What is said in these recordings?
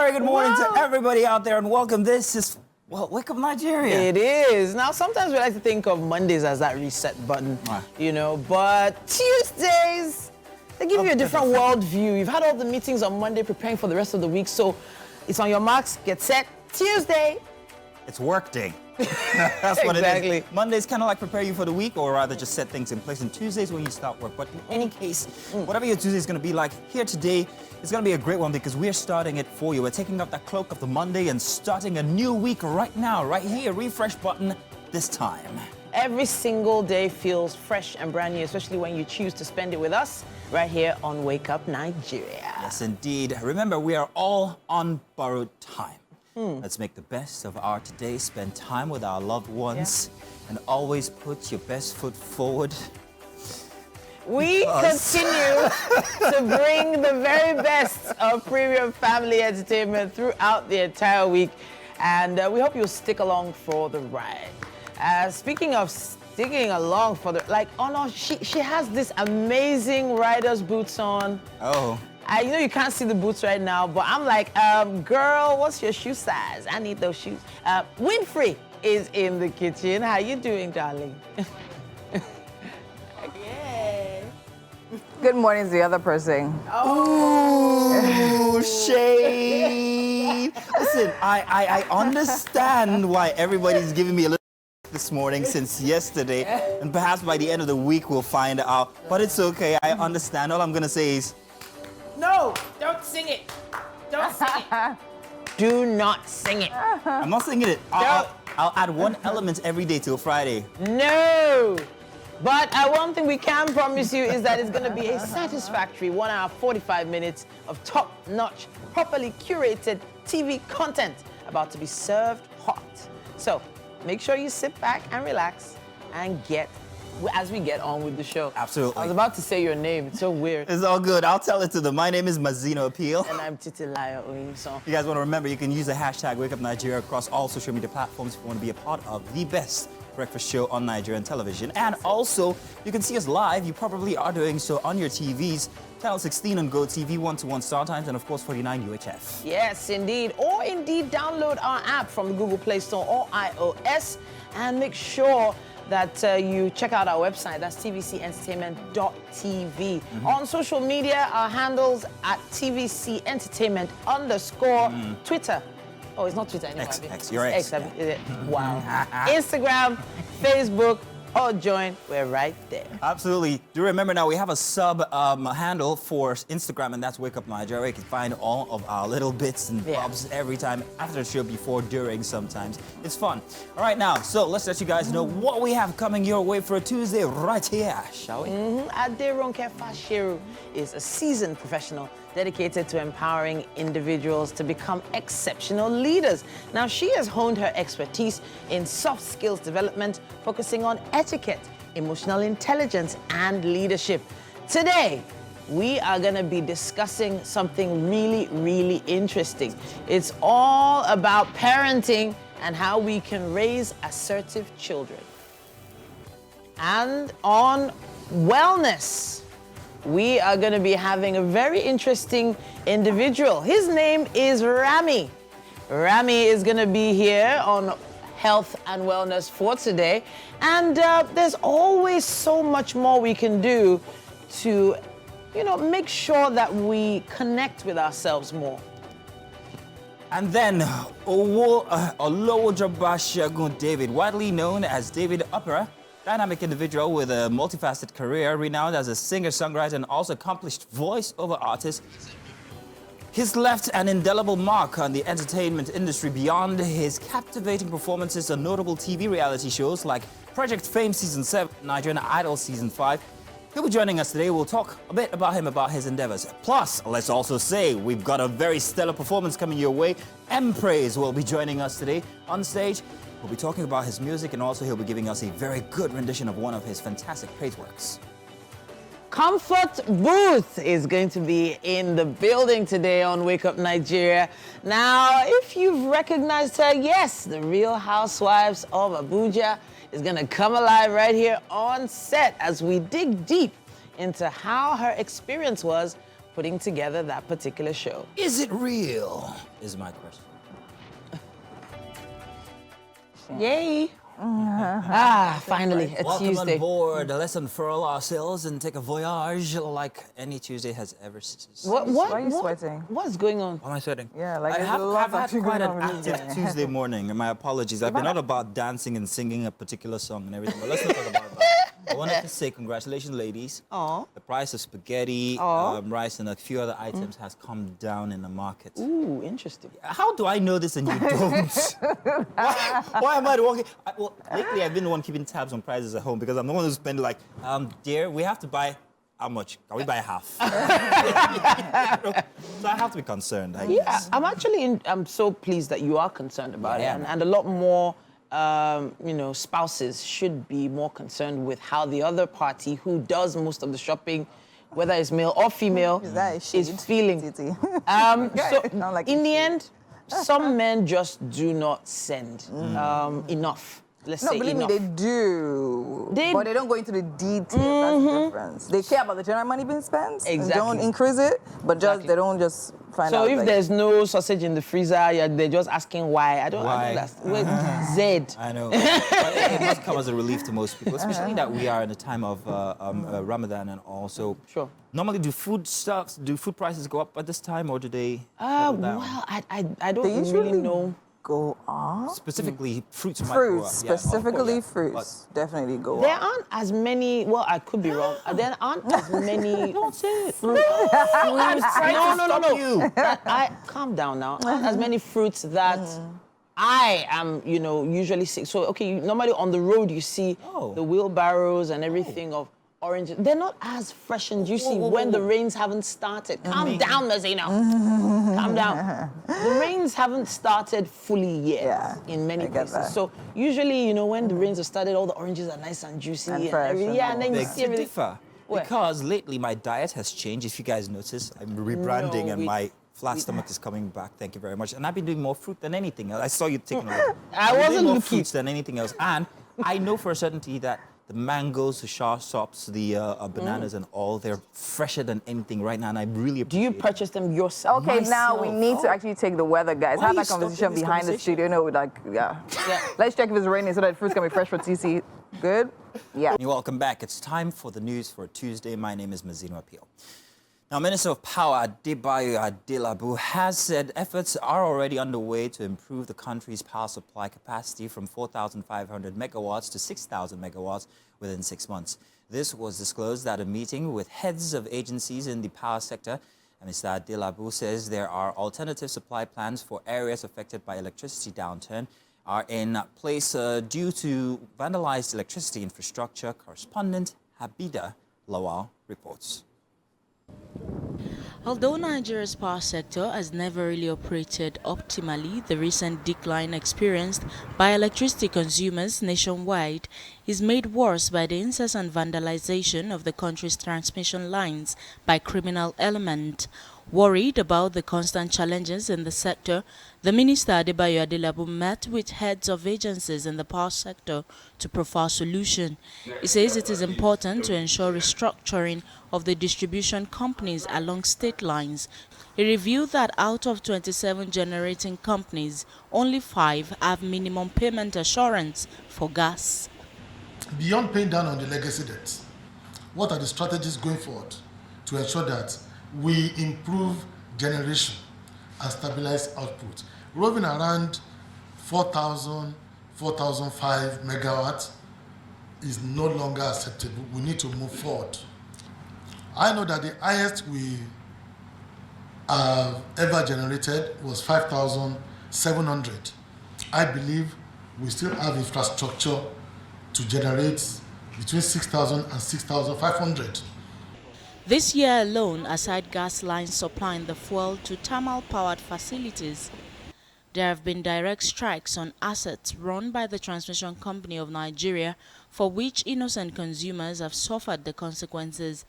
very good morning to everybody out there and welcome. This is, well, Wake Up Nigeria. It is. Now, sometimes we like to think of Mondays as that reset button, you know, but Tuesdays, they give you a different worldview. You've had all the meetings on Monday preparing for the rest of the week, so it's on your marks, get set. Tuesday. It's work day. That's what it is. Mondays kind of like prepare you for the week, or rather just set things in place. And Tuesdays when you start work. But in any case, whatever your Tuesday is going to be like, here today is going to be a great one because we're starting it for you. We're taking up that cloak of the Monday and starting a new week right now, right here. Refresh button this time. Every single day feels fresh and brand new, especially when you choose to spend it with us right here on Wake Up Nigeria. Yes, indeed. Remember, we are all on borrowed time. Let's make the best of our today, spend time with our loved ones, and always put your best foot forward. We continue to bring the very best of premium family entertainment throughout the entire week, and we hope you'll stick along for the ride. Speaking of sticking along for the, she has this amazing rider's boots on. Oh. You know you can't see the boots right now, but I'm like, girl, what's your shoe size? I need those shoes. Winfrey is in the kitchen. How you doing, darling? Yay. Good morning to the other person. Oh, shade. Listen, I understand why everybody's giving me a little this morning since yesterday, and perhaps by the end of the week we'll find out. But it's okay, I understand. All I'm gonna say is, no, don't sing it. Don't sing it. Do not sing it. I'm not singing it. I'll add one element every day till Friday. No. But one thing we can promise you is that it's going to be a satisfactory 1 hour, 45 minutes of top-notch, properly curated TV content about to be served hot. So make sure you sit back and relax and as we get on with the show. Absolutely. I was about to say your name. It's so weird. It's all good. I'll tell it to them. My name is Mazino Appeal. And I'm Titilaya Oyinson. You guys want to remember, you can use the hashtag #WakeUpNigeria across all social media platforms if you want to be a part of the best breakfast show on Nigerian television. And also, you can see us live. You probably are doing so on your TVs. Channel 16 on GOTV, 121 StarTimes, and of course 49 UHF. Yes, indeed. Or indeed, download our app from the Google Play Store or iOS, and make sure that you check out our website. That's tvcentertainment.tv. On social media, our handles at tvcentertainment_. Twitter. Oh, it's not Twitter anymore. X. You're X. Is it? Wow. Instagram, Facebook, or join. We're right there. Absolutely. Do remember now we have a sub handle for Instagram, and that's Wake Up Nigeria. You can find all of our little bits and bobs every time after the show, before, during, sometimes. It's fun. All right, now, so let's let you guys know what we have coming your way for a Tuesday right here, shall we? Aderonke Fashiru is a seasoned professional dedicated to empowering individuals to become exceptional leaders. Now, she has honed her expertise in soft skills development, focusing on etiquette, emotional intelligence, and leadership. Today, we are going to be discussing something really, really interesting. It's all about parenting and how we can raise assertive children. And on wellness, we are going to be having a very interesting individual. His name is Rami. Rami is going to be here on health and wellness for today. And there's always so much more we can do to, make sure that we connect with ourselves more. And then, Olowojabashagun David, widely known as David Opera, dynamic individual with a multifaceted career, renowned as a singer-songwriter and also accomplished voice-over artist. He's left an indelible mark on the entertainment industry beyond his captivating performances on notable TV reality shows like Project Fame Season 7, Nigerian Idol Season 5. He'll be joining us today. We'll talk a bit about him, about his endeavors. Plus, let's also say we've got a very stellar performance coming your way. Praise will be joining us today on stage. We'll be talking about his music, and also he'll be giving us a very good rendition of one of his fantastic praise works. Comfort Booth is going to be in the building today on Wake Up Nigeria. Now, if you've recognized her, yes, the Real Housewives of Abuja is going to come alive right here on set as we dig deep into how her experience was putting together that particular show. Is it real? Is my question. Yay! Finally, a Welcome Tuesday. on board. Let's unfurl ourselves and take a voyage like any Tuesday has ever since. What? Why are you sweating? What's going on? Why am I sweating? Yeah, like I there's have, a lot I've had actually quite going an on with active me. Tuesday morning, and my apologies. I've been all about dancing and singing a particular song and everything, but let's not talk about that. I wanted to say congratulations, ladies. Aw. The price of spaghetti, rice, and a few other items has come down in the market. Ooh, interesting. How do I know this and you don't? why am I the one? Well, lately I've been the one keeping tabs on prices at home because I'm the one who's spending like, dear, we have to buy how much? Can we buy half? So I have to be concerned, I guess. Yeah, I'm so pleased that you are concerned about it, and a lot more, spouses should be more concerned with how the other party, who does most of the shopping, whether it's male or female, is feeling. In the end, some men just do not send enough. Let's say believe enough. me, they do. But they don't go into the details. That's the difference. They care about the general money being spent. Exactly. And don't increase it, but they don't just find out. So if there's no sausage in the freezer, they're just asking why. I don't understand. Wait, Z. I know. But it must come as a relief to most people, especially that we are in a time of Ramadan and also. Sure. Normally, do food prices go up at this time, or do they settle down? Well, I don't really know. Go up. Specifically, fruits might go up. Specifically fruits, definitely go up. There aren't as many, well, I could be wrong. There aren't as many. Don't say it. No. Calm down now. Aren't as many fruits that I am, usually sick. So, okay, normally on the road you see the wheelbarrows and everything of oranges. They're not as fresh and juicy when the rains haven't started. Calm down, Mazzino. Calm down. The rains haven't started fully yet in many places. That. So usually, when the rains have started, all the oranges are nice and juicy and fresh. And then you see everything. Differ. Because lately my diet has changed. If you guys notice, I'm rebranding and my flat stomach is coming back. Thank you very much. And I've been doing more fruit than anything else. I saw you taking a look. I wasn't more looking. Fruits than anything else. And I know for a certainty that the mangoes, the sops, the bananas and all, they're fresher than anything right now, and I really appreciate it. Do you purchase them yourself? Okay, now we need to actually take the weather, guys. Why Have are that you conversation stopping this behind the studio. Let's check if it's raining so that fruits can be fresh for TC. Good? Yeah. Welcome back. It's time for the news for Tuesday. My name is Mazzino Appeal. Now, Minister of Power Adebayo Adelabu has said efforts are already underway to improve the country's power supply capacity from 4,500 megawatts to 6,000 megawatts within 6 months. This was disclosed at a meeting with heads of agencies in the power sector. And Mr. Adelabu says there are alternative supply plans for areas affected by electricity downturn are in place due to vandalized electricity infrastructure. Correspondent Habida Lawal reports. Although Nigeria's power sector has never really operated optimally, the recent decline experienced by electricity consumers nationwide is made worse by the incessant vandalization of the country's transmission lines by criminal elements. Worried about the constant challenges in the sector, the Minister Adebayo Adelabu met with heads of agencies in the power sector to profile solutions. He says it is important to ensure restructuring of the distribution companies along state lines. He revealed that out of 27 generating companies, only 5 have minimum payment assurance for gas. Beyond paying down on the legacy debts, what are the strategies going forward to ensure that we improve generation and stabilize output? Roving around 4,000, 4,005 megawatts is no longer acceptable. We need to move forward. I know that the highest we have ever generated was 5,700. I believe we still have infrastructure to generate between 6,000 and 6,500. This year alone, aside gas lines supplying the fuel to thermal-powered facilities, there have been direct strikes on assets run by the Transmission Company of Nigeria, for which innocent consumers have suffered the consequences.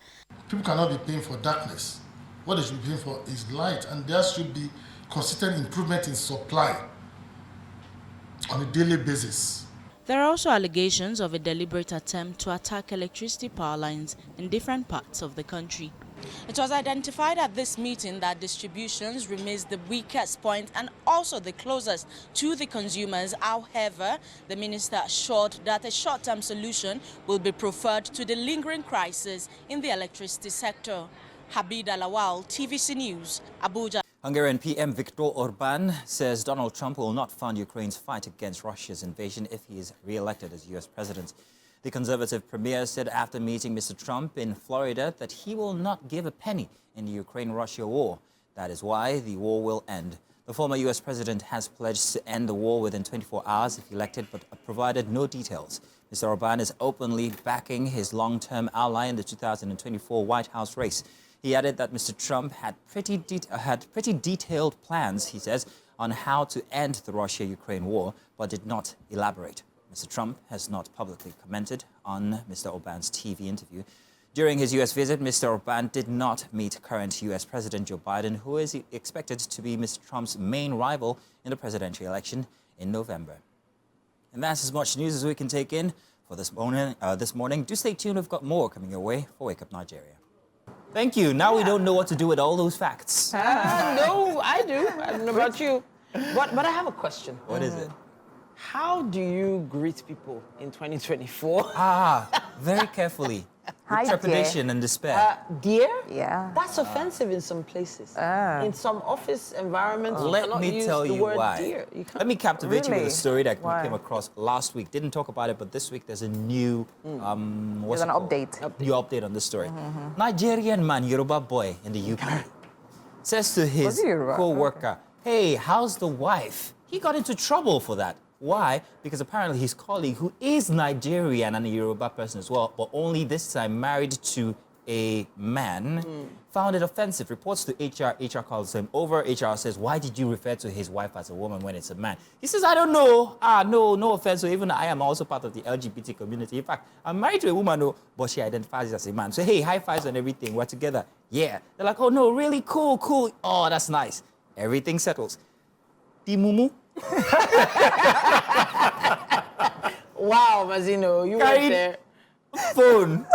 People cannot be paying for darkness. What they should be paying for is light, and there should be consistent improvement in supply on a daily basis. There are also allegations of a deliberate attempt to attack electricity power lines in different parts of the country. It was identified at this meeting that distributions remains the weakest point and also the closest to the consumers. However, the minister assured that a short-term solution will be preferred to the lingering crisis in the electricity sector. Habida Lawal, TVC News, Abuja. Hungarian PM Viktor Orbán says Donald Trump will not fund Ukraine's fight against Russia's invasion if he is re-elected as U.S. president. The conservative premier said after meeting Mr. Trump in Florida that he will not give a penny in the Ukraine-Russia war. That is why the war will end. The former U.S. president has pledged to end the war within 24 hours if elected, but provided no details. Mr. Orbán is openly backing his long-term ally in the 2024 White House race. He added that Mr. Trump had pretty detailed plans, he says, on how to end the Russia-Ukraine war, but did not elaborate. Mr. Trump has not publicly commented on Mr. Orbán's TV interview. During his U.S. visit, Mr. Orbán did not meet current U.S. President Joe Biden, who is expected to be Mr. Trump's main rival in the presidential election in November. And that's as much news as we can take in for this morning. Do stay tuned, we've got more coming your way for Wake Up Nigeria. Thank you. Now we don't know what to do with all those facts. No, I do. I don't know about you. But I have a question. What is it? How do you greet people in 2024? Very carefully. Hi, With trepidation and despair. Dear? Yeah. That's offensive in some places. In some office environments, you Let cannot me use tell the you word why. dear. You can't. Let me captivate you with Really? a story that we Why? came across last week. Didn't talk about it, but this week there's a new There's an update. New update on this story. Nigerian man, Yoruba boy in the UK, says to his he Yoruba? co-worker, "Hey, how's the wife?" He got into trouble for that. Why? Because apparently his colleague, who is Nigerian and a Yoruba person as well, but only this time married to a man, found it offensive. Reports to HR. HR calls him over. HR says, "Why did you refer to his wife as a woman when it's a man?" He says, "I don't know. No offense. So even I am also part of the LGBT community. In fact, I'm married to a woman, but she identifies as a man. So hey, high fives and everything. We're together. Yeah." They're like, "Oh no, really? Cool. Oh, that's nice." Everything settles. The mumu. Wow, Mazino, you went Carried there. phone,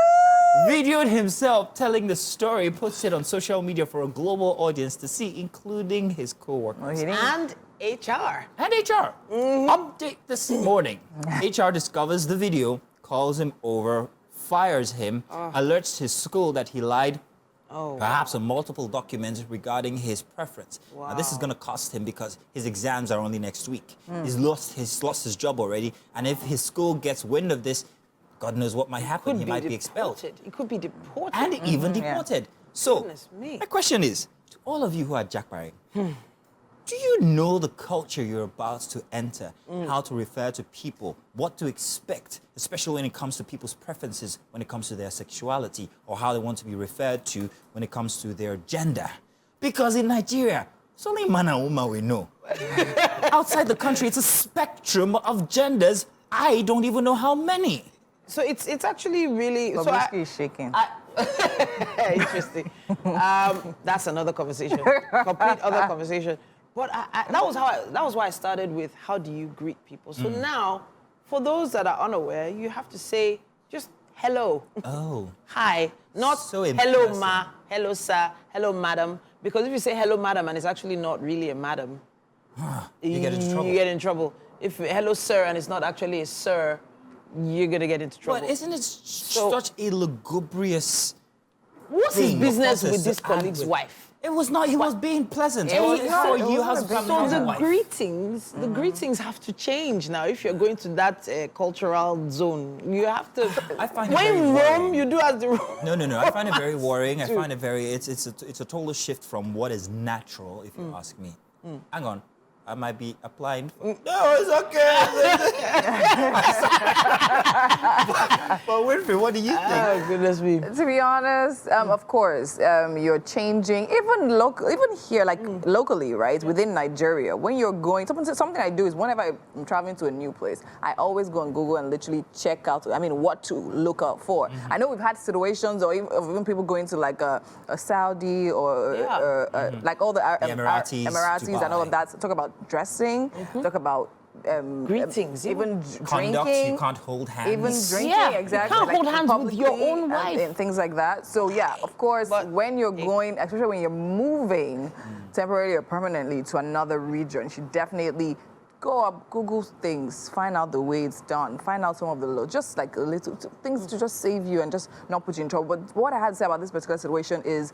videoed himself telling the story, puts it on social media for a global audience to see, including his co-workers. And HR. And HR. Update this morning. HR discovers the video, calls him over, fires him, alerts his school that he lied, perhaps on multiple documents regarding his preference. Now, this is going to cost him because his exams are only next week. He's lost his job already, and if his school gets wind of this, God knows what might happen. He might be expelled. He could be deported. And even deported. So, Goodness me. my question is, to all of you who are jackbarring, do you know the culture you're about to enter? How to refer to people, what to expect, especially when it comes to people's preferences, when it comes to their sexuality, or how they want to be referred to when it comes to their gender? Because in Nigeria, it's only man and woman we know. Outside the country, it's a spectrum of genders. I don't even know how many. So it's actually really... Bobrisky is shaking. Interesting. That's another conversation. Complete other conversation. But that was why I started with how do you greet people. So now, for those that are unaware, you have to say just hello. Oh. Hi. Not So hello embarrassing. ma, hello sir, hello madam. Because if you say hello madam and it's actually not really a madam, You get into trouble. You get in trouble. If hello sir and it's not actually a sir, you're gonna get into trouble. But isn't it such a lugubrious What's his thing, business of with this process to add colleague's with? wife? It was not. He was being pleasant. It was not. for It you, was how's not it being how's So your the wife? greetings have to change now. If you're going to that cultural zone, you have to. I find it when very in Rome, worrying. you do as the Rome. No. I find it very worrying. I find it very. It's a total shift from what is natural, if you ask me. Hang on. I might be applying. No, it's okay. But Winfrey, what do you think? Oh, goodness me. To be honest, of course, you're changing, even here, like locally, right, within Nigeria, when you're going, something I do is whenever I'm traveling to a new place, I always go on Google and literally check out, what to look out for. I know we've had situations or even people going to like a Saudi or like all the Emiratis, and all of Dubai. that, talk about dressing, talk about Greetings, even Conduct, drinking. you can't hold hands. Even drinking, Yeah, exactly. you can't hold hands with your publicly own wife. and things like that. So yeah, of course, But when you're going, especially when you're moving temporarily or permanently to another region, you should definitely go up, Google things, find out the way it's done, find out some of the just like a little things to just save you and just not put you in trouble. But what I had to say about this particular situation is,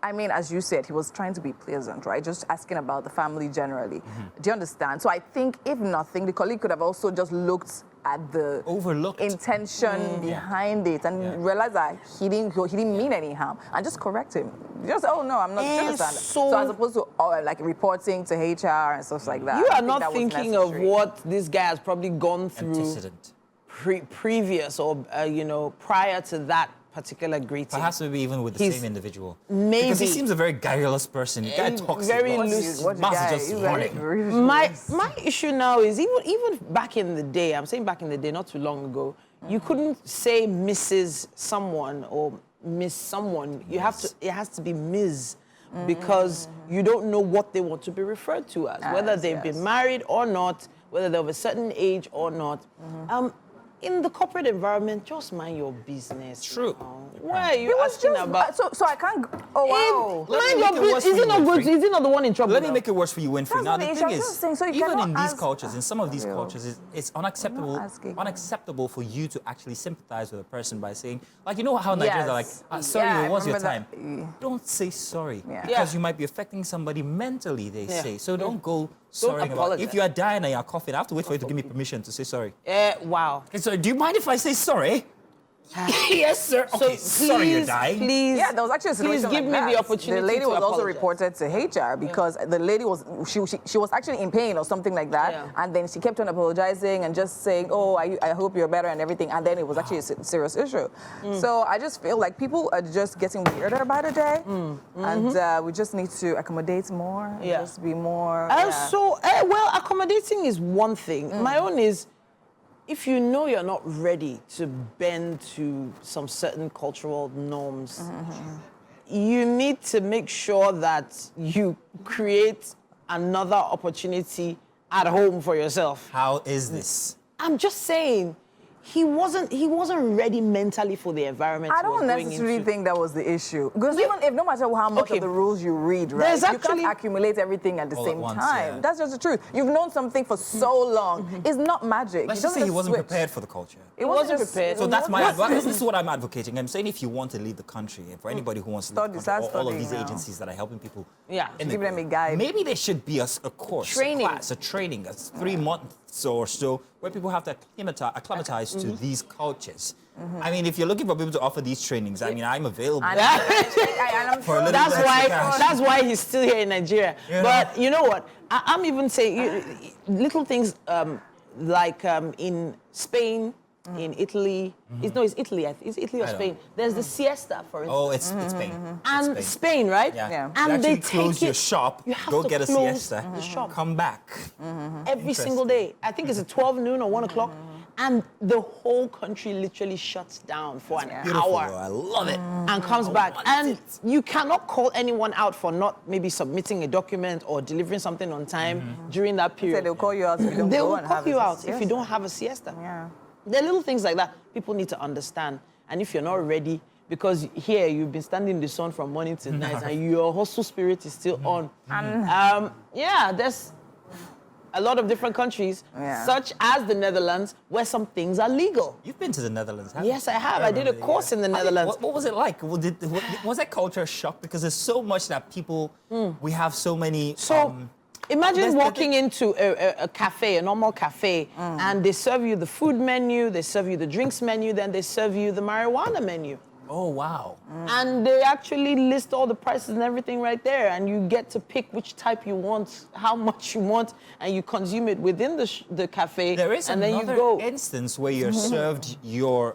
I mean, as you said, he was trying to be pleasant, right? Just asking about the family generally. Do you understand? So I think, if nothing, the colleague could have also just looked at the Overlooked. intention behind it and realized that he didn't mean any harm and just correct him. Just, oh no, I'm not. And Understand? so- So as opposed to like reporting to HR and stuff like that. You I are think that not was thinking of necessary. what this guy has probably gone through Antecedent. previous or, prior to that particular greeting. Perhaps maybe even with the He's- same individual. maybe. Because he seems a very guileless person. The guy talks very a lot. loose. His What mouth guy- is just he's like- running. My issue now is even back in the day, I'm saying back in the day, not too long ago, you couldn't say Mrs. someone or Miss someone. It has to be Ms. Because you don't know what they want to be referred to as, whether they've been married or not, whether they're of a certain age or not. In the corporate environment, just mind your business. True. Why are you It was asking just, about? so I can't. Oh wow. Let me Mind make your it worse business. for Is you, it not good? Winfrey. Is it not the one in trouble? Let me now? make it worse for you, Winfrey. That's Now, not the the issue. thing I'm is, just saying, so you even cannot in these ask- cultures, in some of these Real. cultures, it's unacceptable asking. unacceptable for you to actually sympathize with a person by saying, like, you know how Nigerians are like, Yes. sorry, Yeah, I it was your remember time. that. Don't say sorry. Yeah. Because Yeah. you might be affecting somebody mentally, they Yeah. say. So don't go sorry about apologize. If you are dying and you're coughing, I have to wait for you to give me permission to say sorry. Wow. Okay, so do you mind if I say sorry? Yes, sir. So Okay, sorry you're please, dying. Please, Yeah, there was actually a please situation give like me that. the opportunity. The lady to was also apologize. reported to HR because the lady was she was actually in pain or something like that, Yeah. and then she kept on apologizing and just saying, "Oh, I hope you're better" and everything, and then it was actually a serious issue. So I just feel like people are just getting weirder by the day, and we just need to accommodate more, and Yeah. just be more. And yeah. so, well, accommodating is one thing. My own is, if you know you're not ready to bend to some certain cultural norms, you need to make sure that you create another opportunity at home for yourself. How is this? I'm just saying, he wasn't ready mentally for the environment. I he was don't going necessarily into. think that was the issue. Because even if, no matter how much Okay. of the rules you read, right, There's you actually- can't accumulate everything at the All at same once, time. yeah. That's just the truth. You've known something for so long. It's not magic. Let's It just say doesn't he wasn't switch. prepared for the culture. It wasn't just- prepared. So it that's my wasn't- advice. This is what I'm advocating. I'm saying if you want to leave the country, and for anybody who wants to leave the Start country, all of these studying now. agencies that are helping people, Yeah. Give them a guide. maybe there should be a course, Training. a class, a training, a 3 months or so, where people have to acclimatize to these cultures. I mean, if you're looking for people to offer these trainings, I mean, I'm available. And I'm For a little That's bit why. extra cash. That's why he's still here in Nigeria. You know? But you know what? I'm even saying little things like in Spain, in Italy. It's Italy. It's Italy or I don't Spain. There's the siesta, for instance. Oh, it's Spain. And It's Spain, right? Yeah. Yeah. And You they actually close take your it- shop, you have go to get a close siesta, the shop. come back. Every single day. I think it's at 12 noon or 1 o'clock. And the whole country literally shuts down for an Beautiful, hour. though. I love it. And comes back. want And it. you cannot call anyone out for not maybe submitting a document or delivering something on time during that Say period. they'll call you out if you don't They go will and call have you a out if you siesta. don't have a siesta. Yeah. There are little things like that people need to understand. And if you're not ready, because here you've been standing in the sun from morning till night and your hustle spirit is still on. There's a lot of different countries, Yeah. such as the Netherlands, where some things are legal. You've been to the Netherlands, haven't Yes, you? I have. I did a remember, course in the Netherlands. What was it like? Was that culture a shock? Because there's so much that people, we have so many... So imagine there's the walking into a cafe, a normal cafe, and they serve you the food menu, they serve you the drinks menu, then they serve you the marijuana menu. Oh, wow. And they actually list all the prices and everything right there, and you get to pick which type you want, how much you want, and you consume it within the cafe. There is and then you another go. instance where you're served your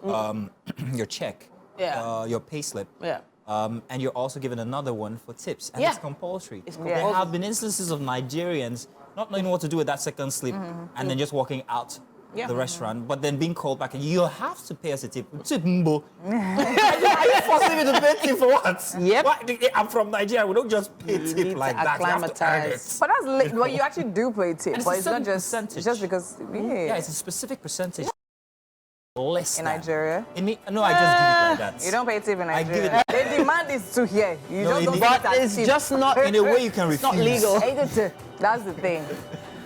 check, Yeah. your pay slip. Yeah. And you're also given another one for tips, and Yeah. it's compulsory. It's There compulsory. have been instances of Nigerians not knowing what to do with that second slip, and then just walking out the restaurant, but then being called back and you have to pay us a tip. Tip, mbo. Are you forcing me to pay tip for what? Yep. Why? I'm from Nigeria. We don't just pay You tip need like to that. You have to earn acclimatize. it. But that's well, you actually do pay tip, And but it's it's a not certain just percentage. it's just because Yeah, it's a specific percentage. Less in than. Nigeria. No, I just give it like that. You don't pay tip in I give it Nigeria. The demand is to here. You No, just don't but give it as It's tip. just not. In a way, you can It's refuse. not legal. That's the thing.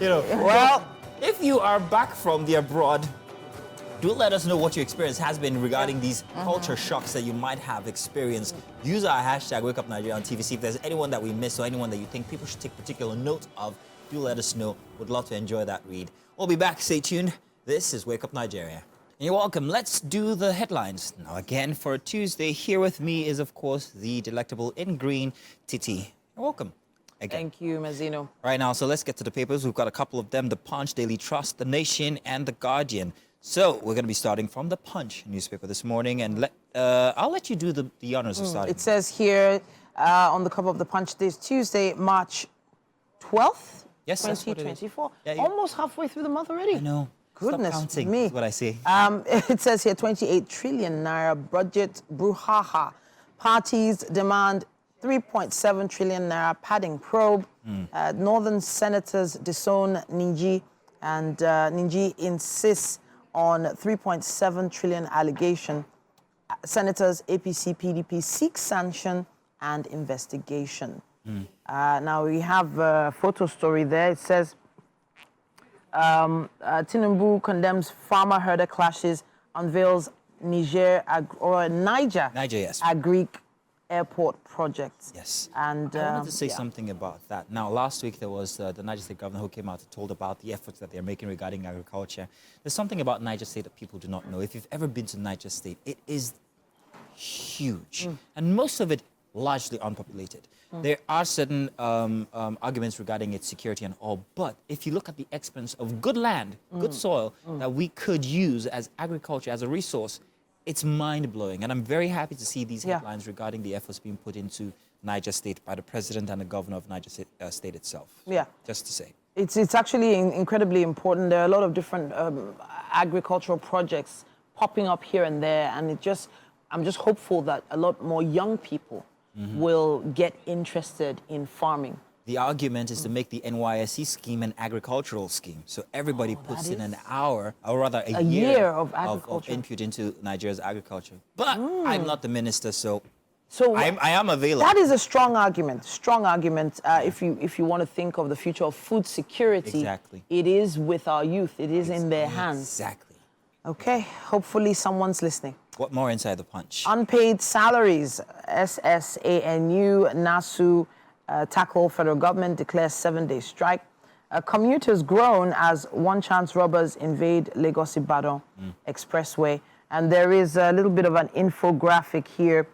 You know, Well, if you are back from the abroad, do let us know what your experience has been regarding these culture shocks that you might have experienced. Use our hashtag Wakeupnigeria on TVC. If there's anyone that we missed or anyone that you think people should take particular note of, do let us know. Would love to enjoy that read. We'll be back. Stay tuned. This is Wake Up Nigeria. You're welcome. Let's do the headlines. Now, again, for Tuesday, here with me is, of course, the delectable in green, Titi. You're welcome. Again. thank you, Mazzino. Right now, so let's get to the papers. We've got a couple of them, The Punch, Daily Trust, The Nation, and The Guardian. So we're going to be starting from The Punch newspaper this morning, and I'll let you do the honors of starting. It says here on the cover of the Punch this Tuesday, March 12th, Yes, that's what it is. 2024. Yeah, Almost halfway through the month already. I know. Goodness Stop counting, me. is what I say. It says here 28 trillion naira budget brouhaha. Parties demand 3.7 trillion naira padding probe. Northern senators disown Ninji, and Ninji insists on 3.7 trillion allegation. Senators APC, PDP seek sanction and investigation. Now we have a photo story there. It says Tinubu condemns farmer-herder clashes, unveils Niger, yes. Agric airport project. Yes. And I wanted to say yeah. something about that. Now, last week there was the Niger State governor who came out and told about the efforts that they're making regarding agriculture. There's something about Niger State that people do not know. If you've ever been to Niger State, it is huge. And most of it largely unpopulated. There are certain arguments regarding its security and all, but if you look at the expense of good land, good soil that we could use as agriculture, as a resource, it's mind-blowing. And I'm very happy to see these headlines regarding the efforts being put into Niger State by the president and the governor of Niger State itself. Yeah. Just to say. It's actually incredibly important. There are a lot of different agricultural projects popping up here and there, and I'm just hopeful that a lot more young people will get interested in farming. The argument is to make the NYSC scheme an agricultural scheme. So everybody puts in an hour, or rather a year of agriculture. input into Nigeria's agriculture. But I'm not the minister, so So I am available. that is a strong argument. Strong argument. If you want to think of the future of food security, Exactly. it is with our youth. It is in their hands. Exactly. Okay. Hopefully someone's listening. What more inside the Punch? Unpaid salaries. SSANU, NASU tackle federal government, declares 7-day strike. Commuters groan as one-chance robbers invade Lagos-Ibadan expressway. And there is a little bit of an infographic here.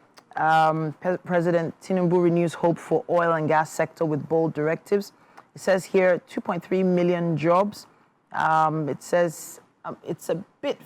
President Tinubu renews hope for oil and gas sector with bold directives. It says here 2.3 million jobs. It says it's a bit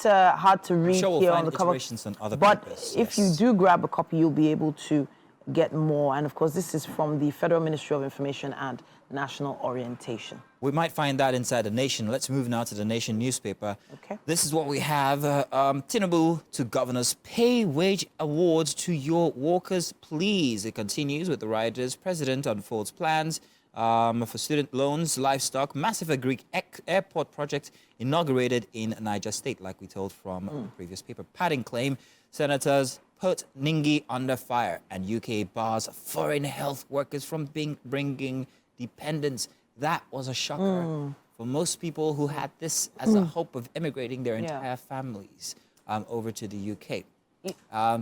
hard to read sure we'll here find on the cover. iterations on other But papers, if you yes. do grab a copy, you'll be able to get more. And of course, this is from the Federal Ministry of Information and National Orientation. We might find that inside The Nation. Let's move now to The Nation newspaper. Okay. This is what we have. Tinubu to governors, pay wage awards to your workers, please. It continues with the rioters. President unfolds plans for student loans, livestock, massive Agric airport project inaugurated in Niger State, like we told from the previous paper. Padding claim, senators put Ningi under fire, and UK bars foreign health workers from bringing dependents. That was a shocker for most people who had this as a hope of immigrating their entire families over to the UK.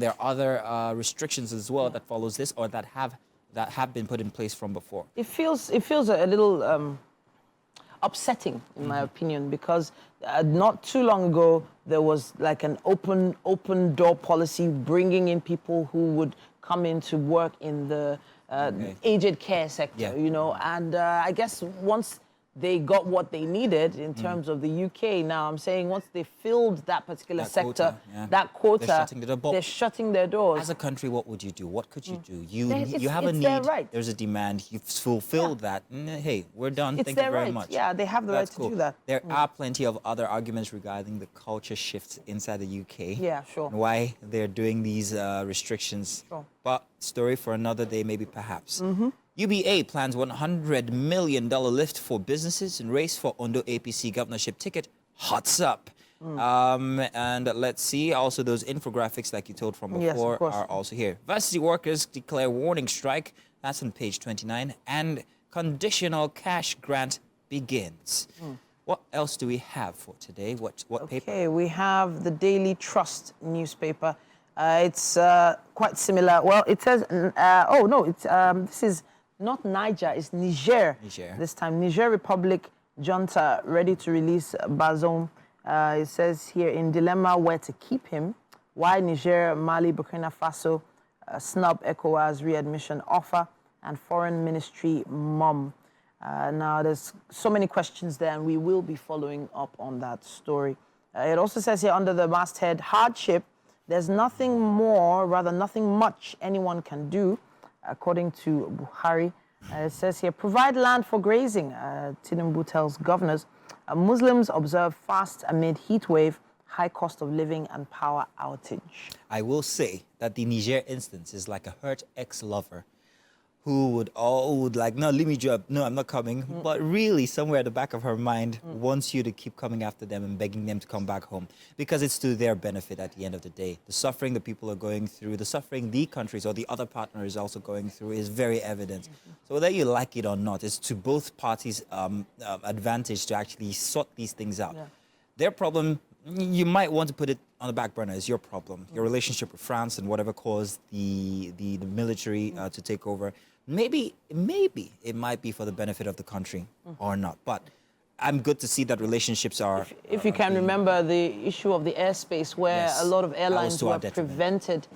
There are other restrictions as well that follows this, or that have been put in place from before. It feels a little upsetting, in my opinion, because not too long ago there was like an open door policy, bringing in people who would come in to work in the aged care sector, you know. And I guess once they got what they needed in terms of the UK. Now, I'm saying once they filled that particular sector, that quota, they're shutting their doors. As a country, what would you do? What could you do? You have a it's need, their right. there's a demand, you've fulfilled that. Hey, we're done, It's thank you their very right. much. Yeah, they have the right to do that. There are plenty of other arguments regarding the culture shifts inside the UK. Yeah, sure. And why they're doing these restrictions. Sure. But story for another day, maybe perhaps. UBA plans $100 million lift for businesses and race for Ondo APC governorship ticket hots up. And let's see, also those infographics like you told from before are also here. Varsity workers declare warning strike. That's on page 29. And conditional cash grant begins. What else do we have for today? What paper? Okay, we have the Daily Trust newspaper. It's quite similar. Well, it says, oh no, it's this is not Niger, it's Niger. This time, Niger Republic junta ready to release Bazoum. It says here, in dilemma where to keep him. Why Niger, Mali, Burkina Faso snub ECOWAS readmission offer, and Foreign Ministry mum. Now, there's so many questions there, and we will be following up on that story. It also says here under the masthead, hardship, there's nothing more, rather nothing much anyone can do, according to Buhari. It says here, provide land for grazing. Tinubu tells governors. Muslims observe fast amid heat wave, high cost of living and power outage. I will say that the Niger instance is like a hurt ex-lover who would like, no, leave me drop. No, I'm not coming. But really, somewhere at the back of her mind, wants you to keep coming after them and begging them to come back home because it's to their benefit at the end of the day. The suffering the people are going through, the suffering the countries or the other partner is also going through is very evident. So whether you like it or not, it's to both parties' advantage to actually sort these things out. Their problem, you might want to put it on the back burner, is your problem. Your relationship with France and whatever caused the military to take over. Maybe it might be for the benefit of the country or not. But I'm good to see that relationships are... If you can remember the issue of the airspace where a lot of airlines were prevented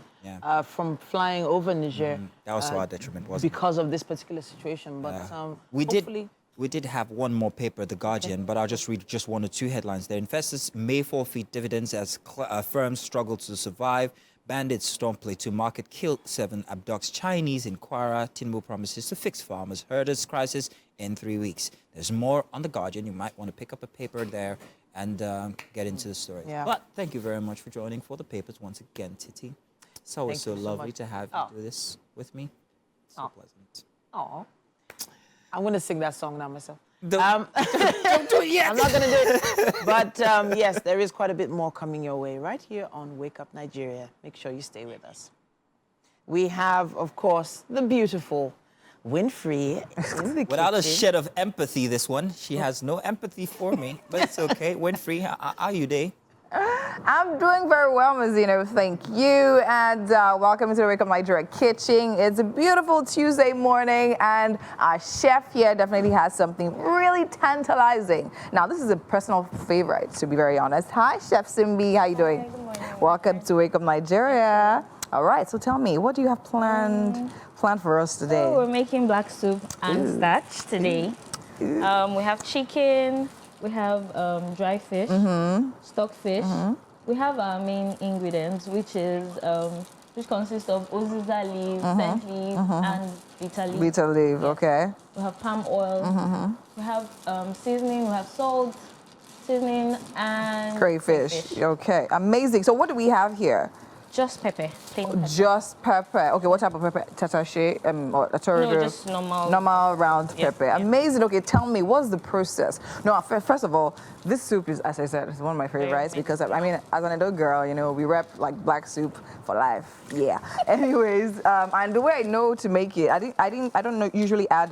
from flying over Niger. That was to our detriment, wasn't it? Because of this particular situation. But We did have one more paper, The Guardian, but I'll just read just one or two headlines there. Investors may forfeit dividends as firms struggle to survive. Bandits storm Plateau market, killed 7, abducts Chinese in Kwara. Tinubu promises to fix farmers' herders crisis in 3 weeks. There's more on The Guardian. You might want to pick up a paper there and get into the story. But thank you very much for joining for the papers once again, Titi. It's always so lovely to have you do this with me. So pleasant. Oh. I'm going to sing that song now myself. Don't do it yet. I'm not going to do it. But yes, there is quite a bit more coming your way right here on Wake Up Nigeria. Make sure you stay with us. We have, of course, the beautiful Winfrey in the Without kitchen. a shed of empathy, this one. She has no empathy for me, but it's okay. Winfrey, how are you today? I'm doing very well, Mazino. Thank you. And welcome to the Wake Up Nigeria kitchen. It's a beautiful Tuesday morning, and our chef here definitely has something really tantalizing. Now, this is a personal favorite, to be very honest. Hi, Chef Simbi. How you doing? Hi, good morning. Welcome to Wake Up Nigeria. All right, so tell me, what do you have planned for us today? So we're making black soup and starch today. We have chicken. We have dry fish, stockfish. We have our main ingredients, which consists of uziza leaf, scent leaf, and bitter leaf. Bitter leaf, okay. We have palm oil. We have seasoning. We have salt, seasoning, and crayfish. Okay, amazing. So what do we have here? Just pepper, plain pepper. Just pepper. Okay, what type of pepper? Tatache or atorodo? No, just normal. Normal round pepper. Yeah. Amazing. Okay, tell me, what's the process? No, first of all, this soup is, as I said, it's one of my favorites because I mean, as an adult girl, you know, we rep like black soup for life. Yeah. Anyways, and the way I know to make it, I don't usually add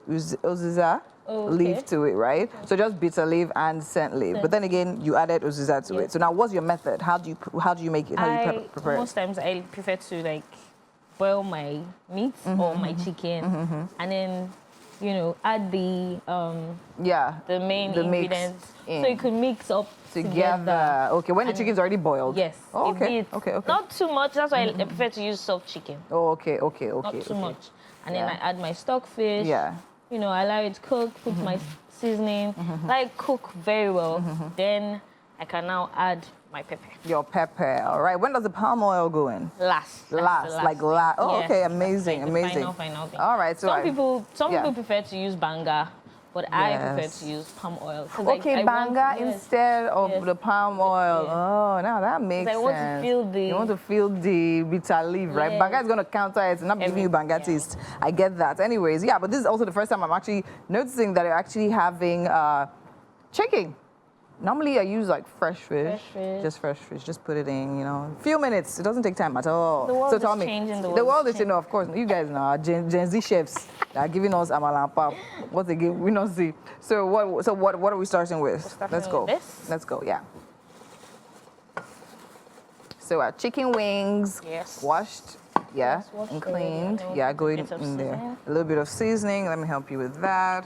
uziza leaf to it, right? Okay. So just bitter leaf and scent leaf. But then again, you added uziza to it. So now, what's your method? How do you make it? How do you prepare it? Most times I prefer to like boil my meat or my chicken, and then add the main ingredients, so you can mix up together. Okay, when the chicken's already boiled. Yes. Oh, okay. Okay. Not too much. That's why I prefer to use soft chicken. Oh, okay. Not too much. And then I add my stockfish. Yeah. You know, I allow it to cook, put my seasoning, like cook very well. Then I can now add my pepper. Your pepper, all right. When does the palm oil go in? Last. That's Last, the like thing. last. Oh, Yeah, okay, that's amazing, like the amazing. Final thing. All right, so some people yeah. prefer to use banga, but I prefer Yes. to use palm oil. 'Cause Okay, I want- banga yes. instead of Yes. the palm oil. Yeah. Oh, now that makes sense. I want to feel the- You want to feel the bitter leaf, right? Yes. Banga is going to counter it, not giving you banga Yeah. taste. I get that. Anyways, yeah, but this is also the first time I'm actually noticing that you're actually having chicken. Normally I use like fresh fish. Just fresh fish. Just put it in, you know, a few minutes. It doesn't take time at all. The world so is tell me, changing, the the world world is is, you know, of course, you guys know, Gen Z chefs are giving us amala and pap. What they give, we not see. So what are we starting with? starting Let's go. with this. Let's go. Yeah. So our chicken wings, Yes. washed, yeah, Yes, washed and already. cleaned. A little Yeah, go in bit of there. seasoning. A little bit of seasoning. Let me help you with that.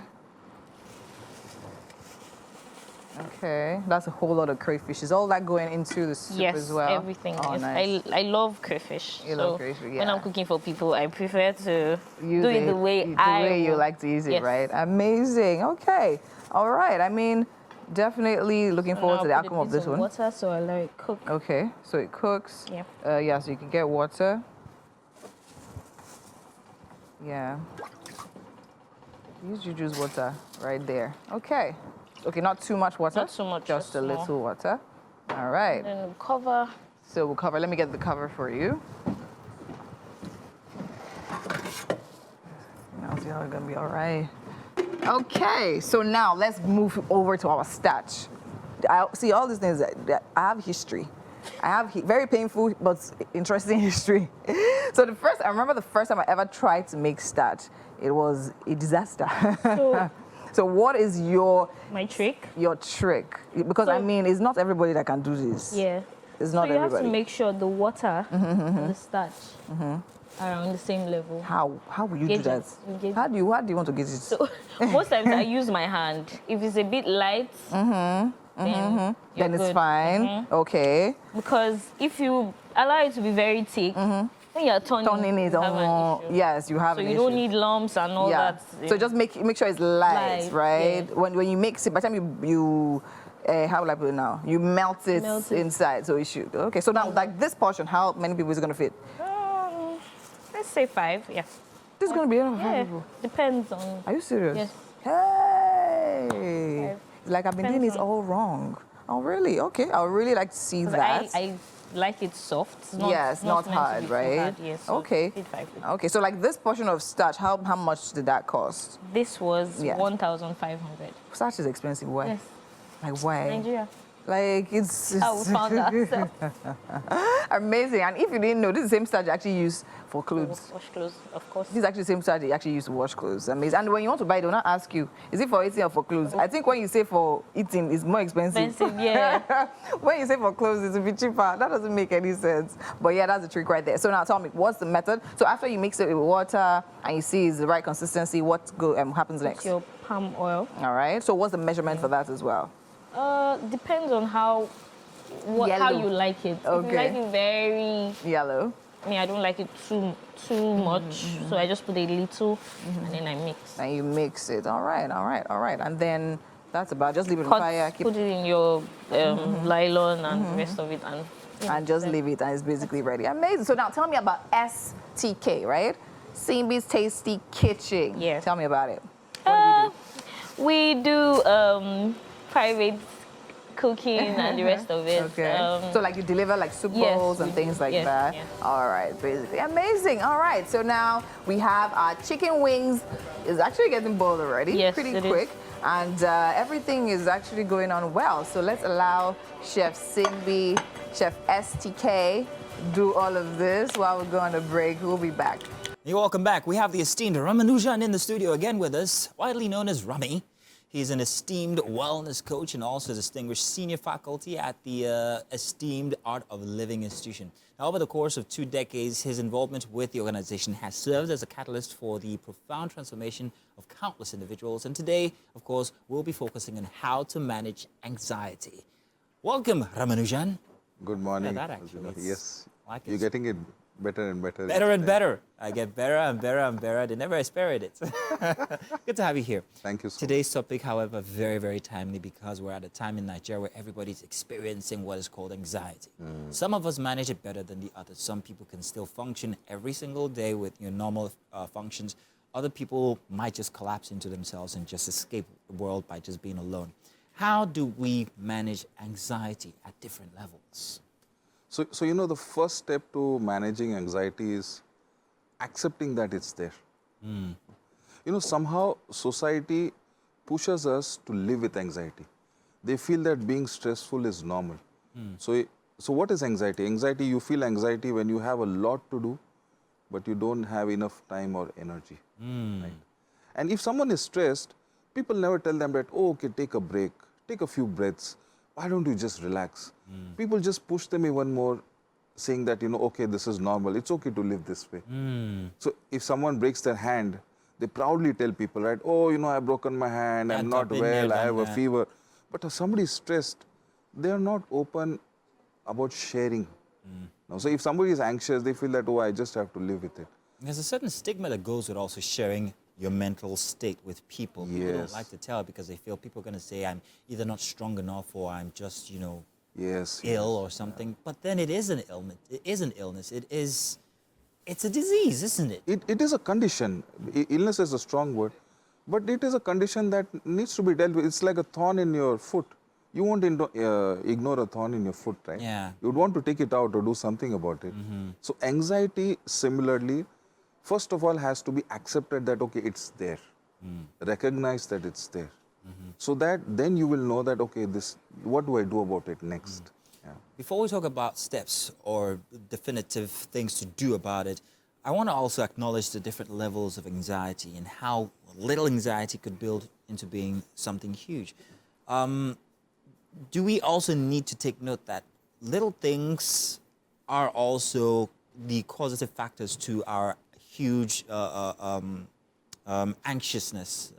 Okay, that's a whole lot of crayfish. Is all that going into the soup Yes, as well? everything. Oh, Yes. nice. I love crayfish. You love crayfish, When yeah. I'm cooking for people, I prefer to Use do it the way you would. like to use it, Yes. right? Amazing. Okay, all right. I mean, definitely looking forward to the outcome of this one. Water, so I let it cook. Okay, so it cooks. Yep. Yeah, so you can get water. Yeah. Use Juju's water right there. Okay. Okay, not too much water. Not too much, Just a just small. little water. All right. Then we'll cover. So we'll cover. Let me get the cover for you. Now see how it's gonna be all right. Okay, so now let's move over to our starch. I see all these things that I have history. I have very painful but interesting history. So I remember the first time I ever tried to make starch. It was a disaster. So, So what is my trick. your trick? Because I So- mean, it's not everybody that can do this. Yeah. It's So not you have everybody. to make sure the water and the starch are on the same level. How will you do Gauge that? it. You gauge How do you want to get it? So most times I use my hand. If it's a bit light, then you're Then it's good. fine. Okay. Because if you allow it to be very thick, when you're Turning it you have an on. issue. Yes, you have So an you issue. don't need lumps and all Yeah. that. So just make sure it's light, Light, right? yeah. When you mix it, by the time you how will I put it now? You melt it Melt it. inside, so it should. Okay. So now, like this portion, how many people is it gonna fit? Let's say 5. Yeah. This is gonna be enough. Yeah. People. Depends on. Are you serious? Yes. Hey. It's like I've been doing Depends this on- all wrong. Oh, really? Okay. I would really like to see 'Cause that. I like it soft. It's not, Yes, not meant to hard, be too right? hard, yes, so Okay. fit 5. Okay, so like this portion of starch, how much did that cost? This was Yeah. 1,500. Starch is expensive. Why? Yes. Like why? Nigeria. Like it's Oh, we found ourselves. amazing. And if you didn't know, this is the same starch you actually use for clothes. Wash clothes, of course. This is actually the same starch you actually use to wash clothes. Amazing. And when you want to buy it, they'll not ask you, is it for eating or for clothes? I think when you say for eating, it's more expensive. Expensive, yeah. When you say for clothes, it's a bit cheaper. That doesn't make any sense. But yeah, that's the trick right there. So now tell me, what's the method? So after you mix it with water and you see it's the right consistency, what happens next? Your palm oil. All right. So what's the measurement for that as well? Depends on how Yellow. you like it. If you Okay. like it very, Yellow. I don't like it too much, so I just put a little and then I mix. And you mix it. All right. And then that's about, just leave it on fire. Keep Put it in your nylon and the rest of it, and just leave it, and it's basically ready. Amazing. So now tell me about STK, right? Simbi's Tasty Kitchen. Yeah. Tell me about it. What we do private cooking and the rest of it. Okay. So like you deliver like soup yes, bowls and we do. things like Yes, that. yeah. All right, basically. Amazing. All right. So now we have our chicken wings. Is actually getting boiled already. Yes, Pretty it quick. is. And everything is actually going on well. So let's allow Chef Simbi, Chef STK do all of this while we go on a break. We'll be back. You're welcome back. We have the esteemed Ramanujan in the studio again with us, widely known as Rami. He's an esteemed wellness coach and also distinguished senior faculty at the esteemed Art of Living Institution. Now, over the course of 2 decades, his involvement with the organization has served as a catalyst for the profound transformation of countless individuals. And today, of course, we'll be focusing on how to manage anxiety. Welcome, Ramanujan. Good morning. Yeah, that actually is- Yes, like you're it. getting it better and better. Better each and time. better. I get better and better and better. They never aspirate it. Good to have you here. Thank you so Today's topic, however, very, very timely because we're at a time in Nigeria where everybody's experiencing what is called anxiety. Some of us manage it better than the others. Some people can still function every single day with your normal functions. Other people might just collapse into themselves and just escape the world by just being alone. How do we manage anxiety at different levels? So you know, the first step to managing anxiety is accepting that it's there. You know, somehow society pushes us to live with anxiety. They feel that being stressful is normal. So what is anxiety? Anxiety, you feel anxiety when you have a lot to do, but you don't have enough time or energy. Right? And if someone is stressed, people never tell them that, oh, okay, take a break, take a few breaths. Why don't you just relax? People just push them even more, saying that, you know, okay, this is normal. It's okay to live this way. So if someone breaks their hand, they proudly tell people, right, oh, you know, I've broken my hand, I'm not well, I have a fever. But if somebody is stressed, they are not open about sharing. Now, so if somebody is anxious, they feel that, oh, I just have to live with it. There's a certain stigma that goes with also sharing your mental state with people. People don't Yes. like to tell because they feel people are going to say I'm either not strong enough or I'm just, you know, Yes. ill or something. But then it is an illness. It is an illness. It's a disease, isn't it? It is a condition. Illness is a strong word, but it is a condition that needs to be dealt with. It's like a thorn in your foot. You won't ignore a thorn in your foot, right? Yeah. You'd want to take it out or do something about it. So anxiety, similarly, first of all, has to be accepted that, okay, it's there. Recognize that it's there. So that then you will know that, okay, what do I do about it next? Yeah. Before we talk about steps or definitive things to do about it, I want to also acknowledge the different levels of anxiety and how little anxiety could build into being something huge. Do we also need to take note that little things are also the causative factors to our huge anxiousness?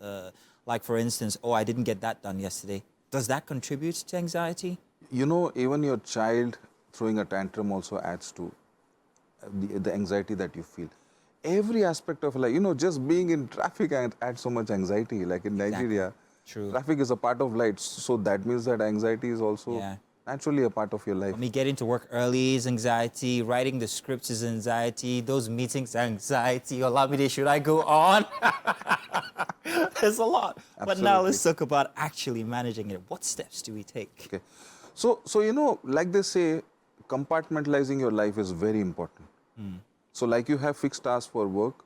Like, for instance, oh, I didn't get that done yesterday. Does that contribute to anxiety? You know, even your child throwing a tantrum also adds to the anxiety that you feel. Every aspect of life, you know, just being in traffic adds so much anxiety. Like in Nigeria, True. traffic is a part of life. So that means that anxiety is also naturally a part of your life. For me, getting to work early is anxiety. Writing the scripts is anxiety. Those meetings, anxiety. Olamide, should I go on? There's a lot. But now let's talk about actually managing it. What steps do we take? Okay. So you know, like they say, compartmentalizing your life is very important. So like you have fixed hours for work,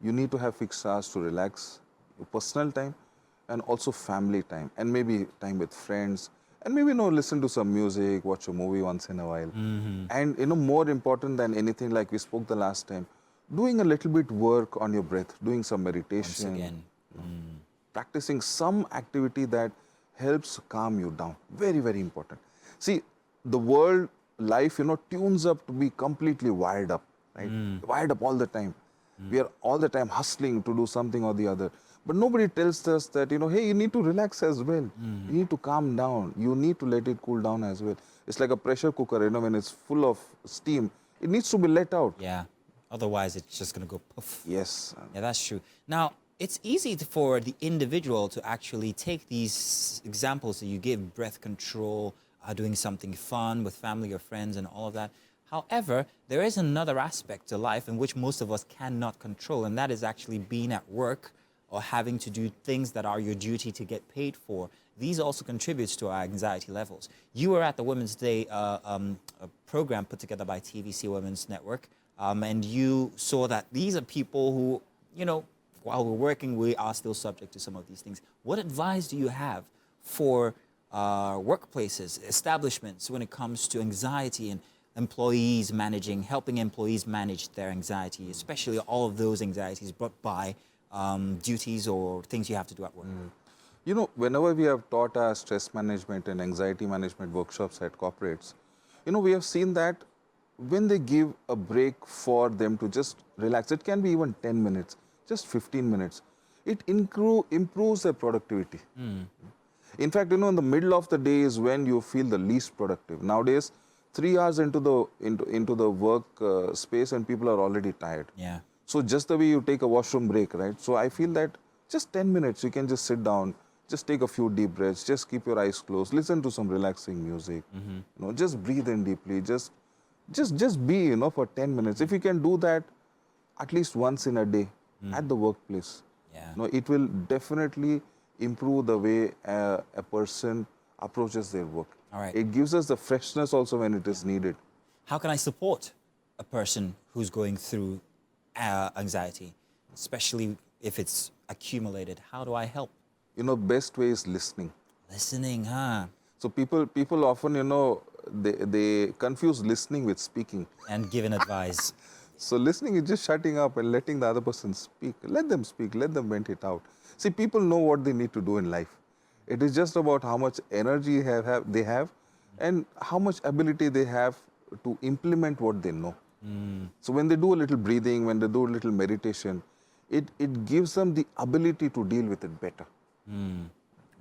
you need to have fixed hours to relax, your personal time, and also family time, and maybe time with friends, and maybe, you know, listen to some music, watch a movie once in a while. And, you know, more important than anything, like we spoke the last time, doing a little bit work on your breath, doing some meditation. Once again. Practicing some activity that helps calm you down. Very, very important. See, the world, life, you know, tunes up to be completely wired up, right? Wired up all the time. We are all the time hustling to do something or the other. But nobody tells us that, you know, hey, you need to relax as well. You need to calm down. You need to let it cool down as well. It's like a pressure cooker, you know, when it's full of steam, it needs to be let out. Yeah. Otherwise, it's just going to go poof. Yes. Yeah, that's true. Now, it's easy for the individual to actually take these examples that you give, breath control, doing something fun with family or friends and all of that. However, there is another aspect to life in which most of us cannot control, and that is actually being at work or having to do things that are your duty to get paid for. These also contributes to our anxiety levels. You were at the Women's Day a program put together by TVC Women's Network, and you saw that these are people who, you know, while we're working, we are still subject to some of these things. What advice do you have for workplaces, establishments, when it comes to anxiety and employees helping employees manage their anxiety, especially all of those anxieties brought by duties or things you have to do at work? You know, whenever we have taught our stress management and anxiety management workshops at corporates, you know, we have seen that when they give a break for them to just relax, it can be even 10 minutes, just 15 minutes, it improves their productivity. In fact, you know, in the middle of the day is when you feel the least productive. Nowadays, 3 hours into the work space and people are already tired. Yeah. So just the way you take a washroom break, right? So I feel that just 10 minutes, you can just sit down, just take a few deep breaths, just keep your eyes closed, listen to some relaxing music, you know, just breathe in deeply, just be, you know, for 10 minutes. If you can do that at least once in a day at the workplace, Yeah. you know, it will definitely improve the way a person approaches their work. All right. It gives us the freshness also when it is needed. How can I support a person who's going through anxiety, especially if it's accumulated? How do I help? You know, best way is listening. Listening, huh? So people often, you know, they confuse listening with speaking. And giving advice. So listening is just shutting up and letting the other person speak. Let them speak, let them vent it out. See, people know what they need to do in life. It is just about how much energy they have and how much ability they have to implement what they know. So when they do a little breathing, when they do a little meditation, it gives them the ability to deal with it better.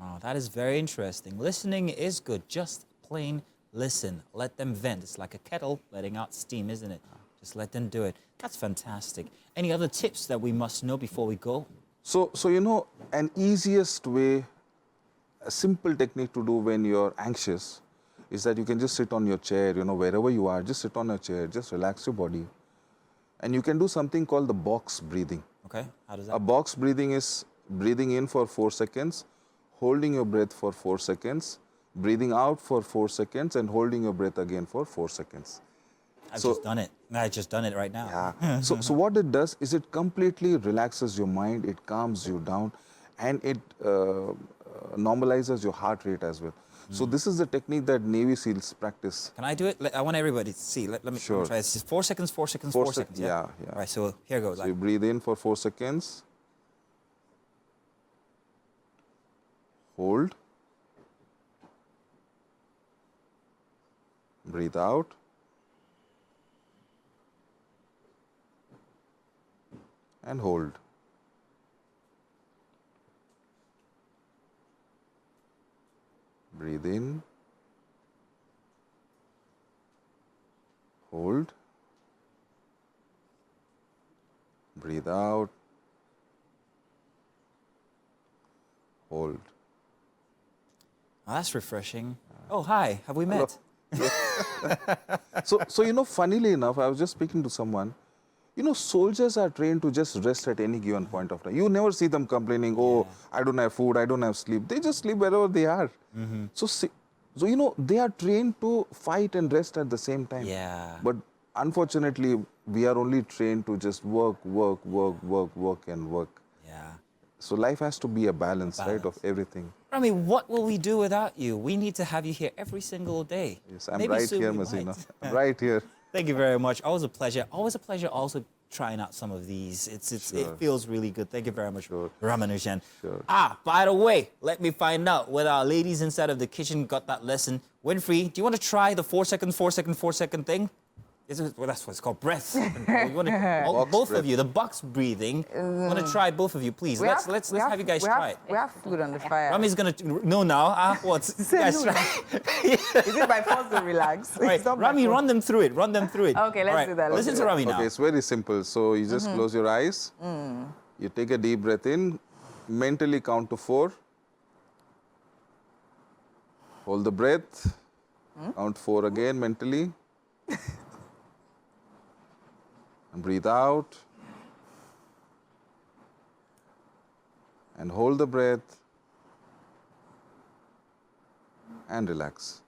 Oh, that is very interesting. Listening is good. Just plain listen. Let them vent. It's like a kettle letting out steam, isn't it? Just let them do it. That's fantastic. Any other tips that we must know before we go? So you know, an easiest way, a simple technique to do when you're anxious is that you can just sit on your chair, you know, wherever you are, just sit on your chair, just relax your body. And you can do something called the box breathing. Okay, how does A that? box breathing is breathing in for 4 seconds, holding your breath for 4 seconds, breathing out for 4 seconds, and holding your breath again for 4 seconds. I've just done it. I just done it right now. Yeah. So what it does is it completely relaxes your mind, it calms you down, and it normalizes your heart rate as well. So this is the technique that Navy SEALs practice. Can I do it? I want everybody to see. Let me Sure. try this. 4 seconds, 4 seconds, 4 4 seconds. yeah. All right, so here goes. So you breathe in for 4 seconds. Hold. Breathe out. And hold. Breathe in. Hold. Breathe out. Hold. Oh, that's refreshing. Oh, hi. Have we met? So you know, funnily enough, I was just speaking to someone. You know, soldiers are trained to just rest at any given point of time. You never see them complaining, oh, I don't have food, I don't have sleep. They just sleep wherever they are. So you know, they are trained to fight and rest at the same time. Yeah. But unfortunately, we are only trained to just work, and work. Yeah. So life has to be a balance, right, of everything. Rami, what will we do without you? We need to have you here every single day. Yes, I'm Maybe right soon here, we Masina. might. I'm right here. Thank you very much. Always a pleasure. Always a pleasure also trying out some of these. It feels really good. Thank you very much, Ramanujan. Sure. By the way, let me find out whether our ladies inside of the kitchen got that lesson. Winfrey, do you want to try the 4 second, 4 second, 4 second thing? Well, that's what it's called, breath. You want to, both breath. of you, the box breathing. I want to try both of you, please. Let's have you guys try it. We have food on the fire. Rami's gonna know now. What? You guys try. Is it by force to relax? All right, It's not by Rami, force. run them through it. Run them through it. Okay, let's All right, do that. Listen to Rami now. Okay, it's very simple. So you just close your eyes. You take a deep breath in. Mentally count to 4. Hold the breath. Count 4 again mentally. And breathe out. And hold the breath. And relax.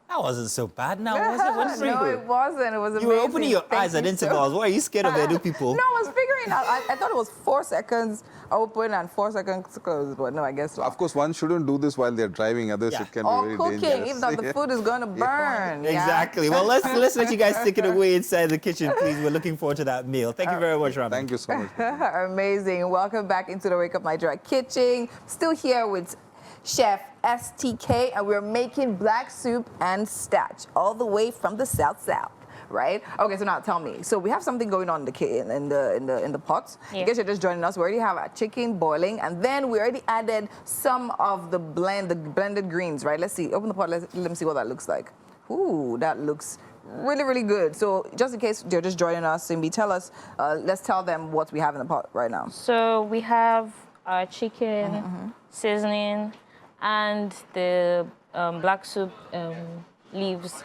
That wasn't so bad now, was it? Winfrey? No, it wasn't. It was amazing. You were opening your Thank eyes at you intervals. Why are you scared of Edu people? No, I was figuring out. I thought it was 4 seconds open and 4 seconds closed, but no, I guess not. Of course, one shouldn't do this while they're driving. Otherwise, Yeah. it can Or be very cooking, dangerous. if not, the food is going to burn. yeah? Exactly. Well, let's let you guys take it away inside the kitchen, please. We're looking forward to that meal. Thank you very much, Rami. Thank you so much. Amazing. Welcome back into the Wake Up Nigeria kitchen. Still here with Chef STK, and we're making black soup and starch all the way from the South, right? Okay, so now tell me. So we have something going on in the pot. In case you're just joining us, we already have our chicken boiling, and then we already added some of the blended greens, right? Let's see. Open the pot. Let me see what that looks like. Ooh, that looks really, really good. So just in case they're just joining us, Simbi, tell us, let's tell them what we have in the pot right now. So we have our chicken, seasoning, and the black soup leaves.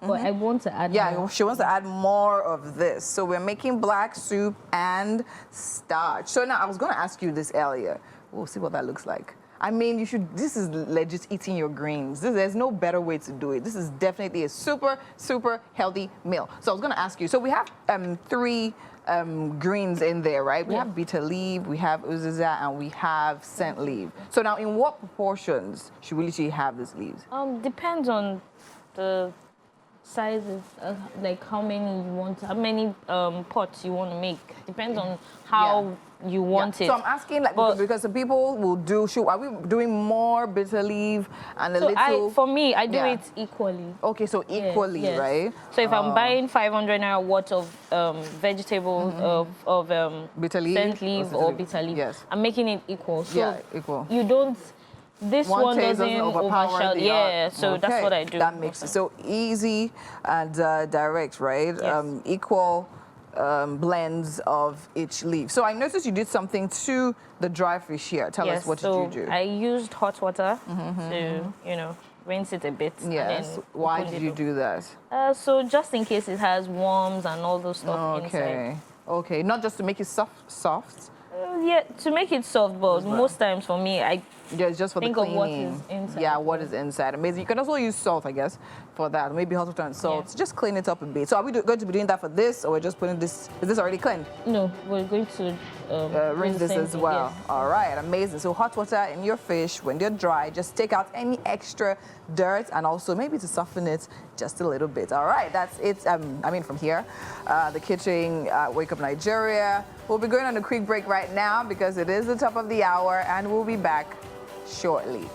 But I want to add more. She wants to add more of this. So we're making black soup and starch. So now I was going to ask you this earlier. We'll see what that looks like. I mean, this is legit eating your greens. There's no better way to do it. This is definitely a super, super healthy meal. So I was going to ask you, so we have 3 greens in there, right? We have bitter leaf, we have uziza, and we have scent leaf. So now in what proportions should we literally have these leaves? Depends on the sizes, like how many pots you want to make. Depends on how you want it. So I'm asking, like, because the people will do. Are we doing more bitter leaf and a little? For me, I do it equally. Okay, so equally, yes. right? So if I'm buying 500 naira worth of vegetables of bitter leaf, scent leaf or bitter leaf, I'm making it equal. So equal. You don't. This one doesn't overshadow. Yeah, so that's what I do. That makes it so easy and direct, right? Yes. Equal blends of each leaf. So I noticed you did something to the dry fish here. Tell us, what did you do? I used hot water to, rinse it a bit. Yes. And then Why did you do that? So just in case it has worms and all those stuff inside. Okay. Not just to make it soft. Yeah, to make it soft, but most times for me, it's just for think the of cleaning. what is inside. Yeah, what is inside. Amazing. You can also use salt, I guess, for that. Maybe hot water and salt. Yeah. Just clean it up a bit. So are we going to be doing that for this, or we're just putting this? Is this already cleaned? No, we're going to rinse this as well. Yes. All right, amazing. So hot water in your fish when they're dry. Just take out any extra dirt and also maybe to soften it just a little bit. All right, that's it. From here, the kitchen, Wake Up Nigeria. We'll be going on a quick break right now because it is the top of the hour, and we'll be back shortly.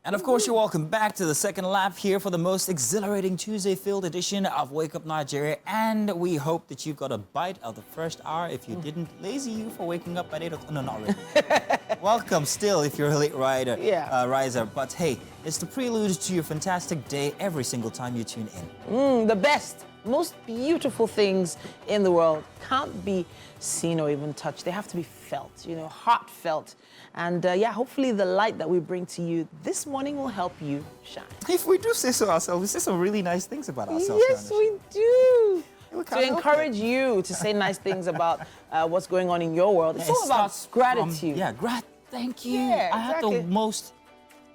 And of course, you're welcome back to the second lap here for the most exhilarating Tuesday-filled edition of Wake Up Nigeria. And we hope that you got a bite of the first hour. If you didn't, lazy you for waking up at 8 o'clock. No, not really. Welcome still if you're a late riser. But hey, it's the prelude to your fantastic day every single time you tune in. The best, most beautiful things in the world can't be seen or even touched. They have to be felt, heartfelt. And hopefully the light that we bring to you this morning will help you shine. If we do say so ourselves, we say some really nice things about ourselves. Yes, we do. To encourage you to say nice things about what's going on in your world. It's all about gratitude. Thank you. Yeah, I had the most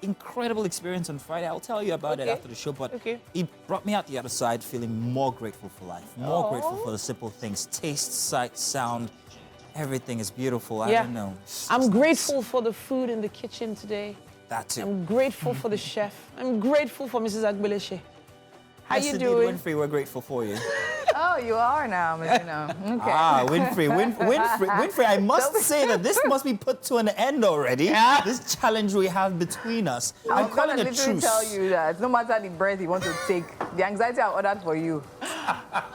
incredible experience on Friday. I'll tell you about it after the show, but it brought me out the other side feeling more grateful for life, more grateful for the simple things, taste, sight, sound. Everything is beautiful. I don't know. I'm grateful for the food in the kitchen today. That too. I'm grateful for the chef. I'm grateful for Mrs. Agbeleche. How you indeed, doing? Winfrey, we're grateful for you. Oh, you are now, Okay. Winfrey, I must say that this must be put to an end already. This challenge we have between us. I'm calling a literally truce. tell you that no matter the breath you want to take, the anxiety I ordered for you.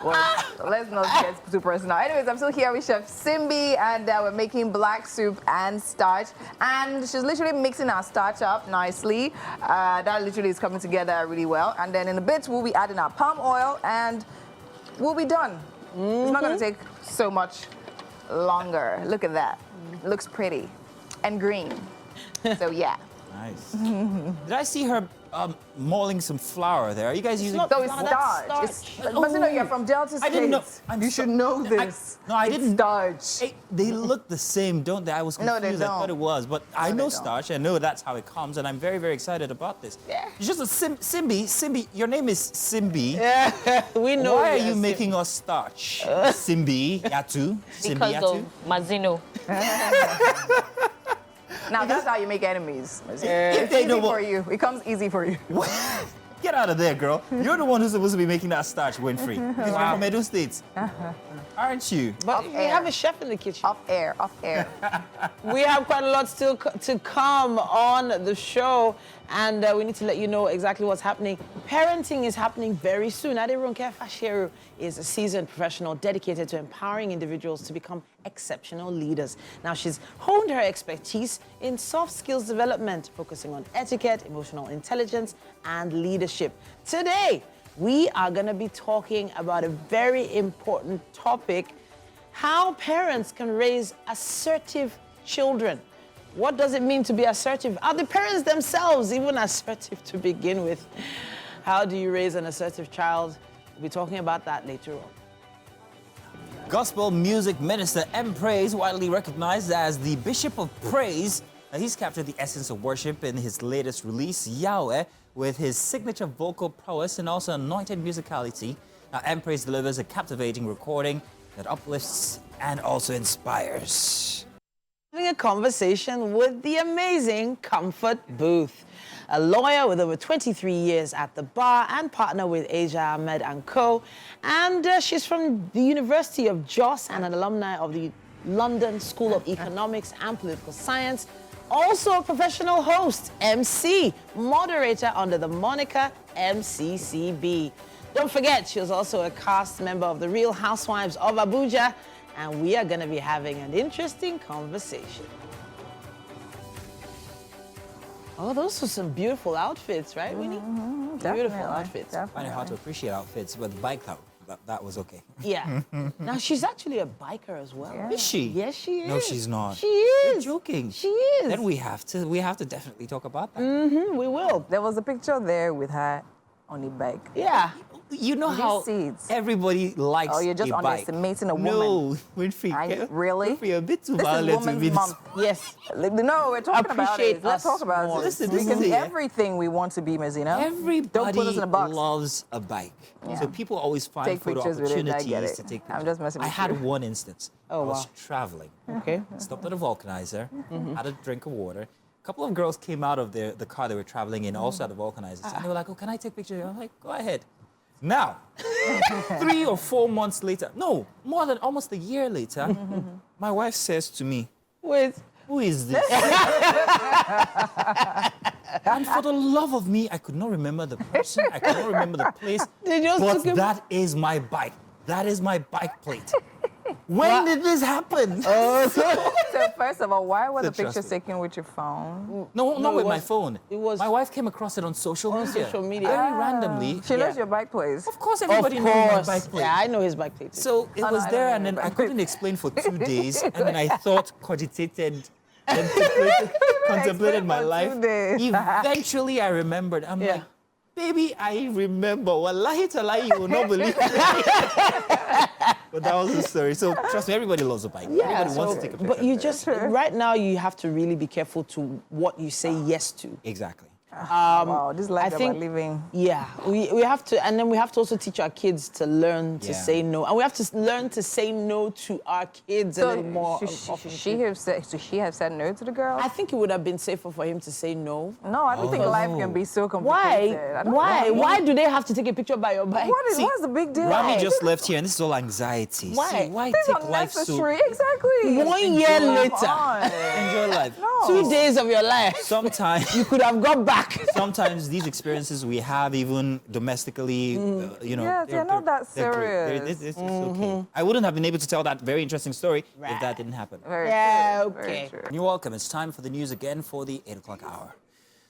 Well, let's not get too personal. Anyways, I'm still here with Chef Simbi, and we're making black soup and starch. And she's literally mixing our starch up nicely. That literally is coming together really well. And then in a bit, we'll be adding our palm oil, and we'll be done. It's not going to take so much longer. Look at that. Looks pretty and green. So yeah. Nice. Did I see her mulling some flour there? Are you guys using? So it's starch. But you know, you're from Delta State. I didn't know. You should know this. I didn't. Starch. Hey, they look the same, don't they? I was confused. No, they don't. I thought it was, but I know starch. I know that's how it comes, and I'm very, very excited about this. Yeah. It's just a Simbi. Your name is Simbi. Yeah, we know. Why are you making us starch? Simbi Yatu. Simbi Because Yatu. of Mazino. Now that's how you make enemies. It's They easy know for you. It comes easy for you. Get out of there, girl. You're the one who's supposed to be making that starch, Winfrey. You're from Edo State. Aren't you? But we have a chef in the kitchen. Off air. We have quite a lot still to come on the show. And we need to let you know exactly what's happening. Parenting is happening very soon. Aderonke Fasheru is a seasoned professional dedicated to empowering individuals to become exceptional leaders. Now, she's honed her expertise in soft skills development, focusing on etiquette, emotional intelligence, and leadership. Today, we are going to be talking about a very important topic: how parents can raise assertive children. What does it mean to be assertive? Are the parents themselves even assertive to begin with? How do you raise an assertive child? We'll be talking about that later on. Gospel music minister M. Praise, widely recognized as the Bishop of Praise. He's captured the essence of worship in his latest release, Yahweh, with his signature vocal prowess and also anointed musicality. Now, M. Praise delivers a captivating recording that uplifts and also inspires. Having a conversation with the amazing Comfort Booth, a lawyer with over 23 years at the bar and partner with Asia Ahmed & Co. And she's from the University of Jos and an alumni of the London School of Economics and Political Science. Also a professional host, MC, moderator under the moniker MCCB. Don't forget, she was also a cast member of The Real Housewives of Abuja, and we are going to be having an interesting conversation. Oh, those are some beautiful outfits, right, Winnie? Beautiful outfits. I find it hard to appreciate outfits, but the bike, that was okay. Yeah. Now, she's actually a biker as well. Is she? Yes, she is. No, she's not. She is. You're joking. She is. Then we have to definitely talk about that. We will. There was a picture there with her on a bike. Yeah. You know Did you how see it? everybody likes Oh, you're just a bike. underestimating a woman. No, Winfrey. Really? Winfrey, a bit too This is violent to Women's be Month. Yes. No, we're talking about Appreciate it. Let's us talk about more. it. Listen, we this can is be it. everything we want to be, Mazina. Everybody Don't put us in a box. loves a bike. Yeah. So people always find Take photo pictures with it, I opportunities get it. to take I'm pictures. just messing I with had you. one instance. Oh, I was wow. traveling. Okay. Stopped at a vulcanizer, had a drink of water. A couple of girls came out of the car they were traveling in, also at the vulcanizers. And they were like, oh, can I take pictures? I'm like, go ahead. Now, 3 or 4 months later, no, more than almost a year later, my wife says to me, Wait. who is this? And for the love of me, I could not remember the person, I could not remember the place, They just but took him- that is my bike. That is my bike plate. When did this happen? So first of all, why were the So trust pictures me. taken with your phone? No, not it with my was- phone. it was- My wife came across it on social On media. social media. Very randomly. She knows Yeah. your bike place. Of course, Of everybody knows my course. bike plate. Yeah, I know his bike plate. So it Oh, no, was I there, don't and know then your I bike couldn't plate. explain for 2 days, and then I thought, contemplated my for 2 life. days. Eventually, I remembered. I'm Yeah. like, baby, I remember. Wallahi talahi, you will not believe it. But that was the story. So trust me, everybody loves a bike. Everybody wants to take a picture. But you just, right now, you have to really be careful to what you say yes to. Exactly. Wow, this life that think- we're living. Yeah, we have to, and then we have to also teach our kids to learn to Yeah. say no, and we have to learn to say no to our kids a So little more. should she have said no to the girl? I think it would have been safer for him to say no. No, I don't think life can be so Why? complicated. I don't Why? know. Why do they have to take a picture by your bike? What's the big deal? Rami just left here, and this is all anxiety. Why? See, why It's take life so... unnecessary. Exactly. 1 year Come later, on. Enjoy life. No. 2 days of your life, Sometimes... you could have got back. Sometimes these experiences we have even domestically, you know, Yes, they're not that they're great. serious. It's okay. I wouldn't have been able to tell that very interesting story if that didn't happen. Very Yeah, true, very okay. true. You're welcome. It's time for the news again for the 8 o'clock hour.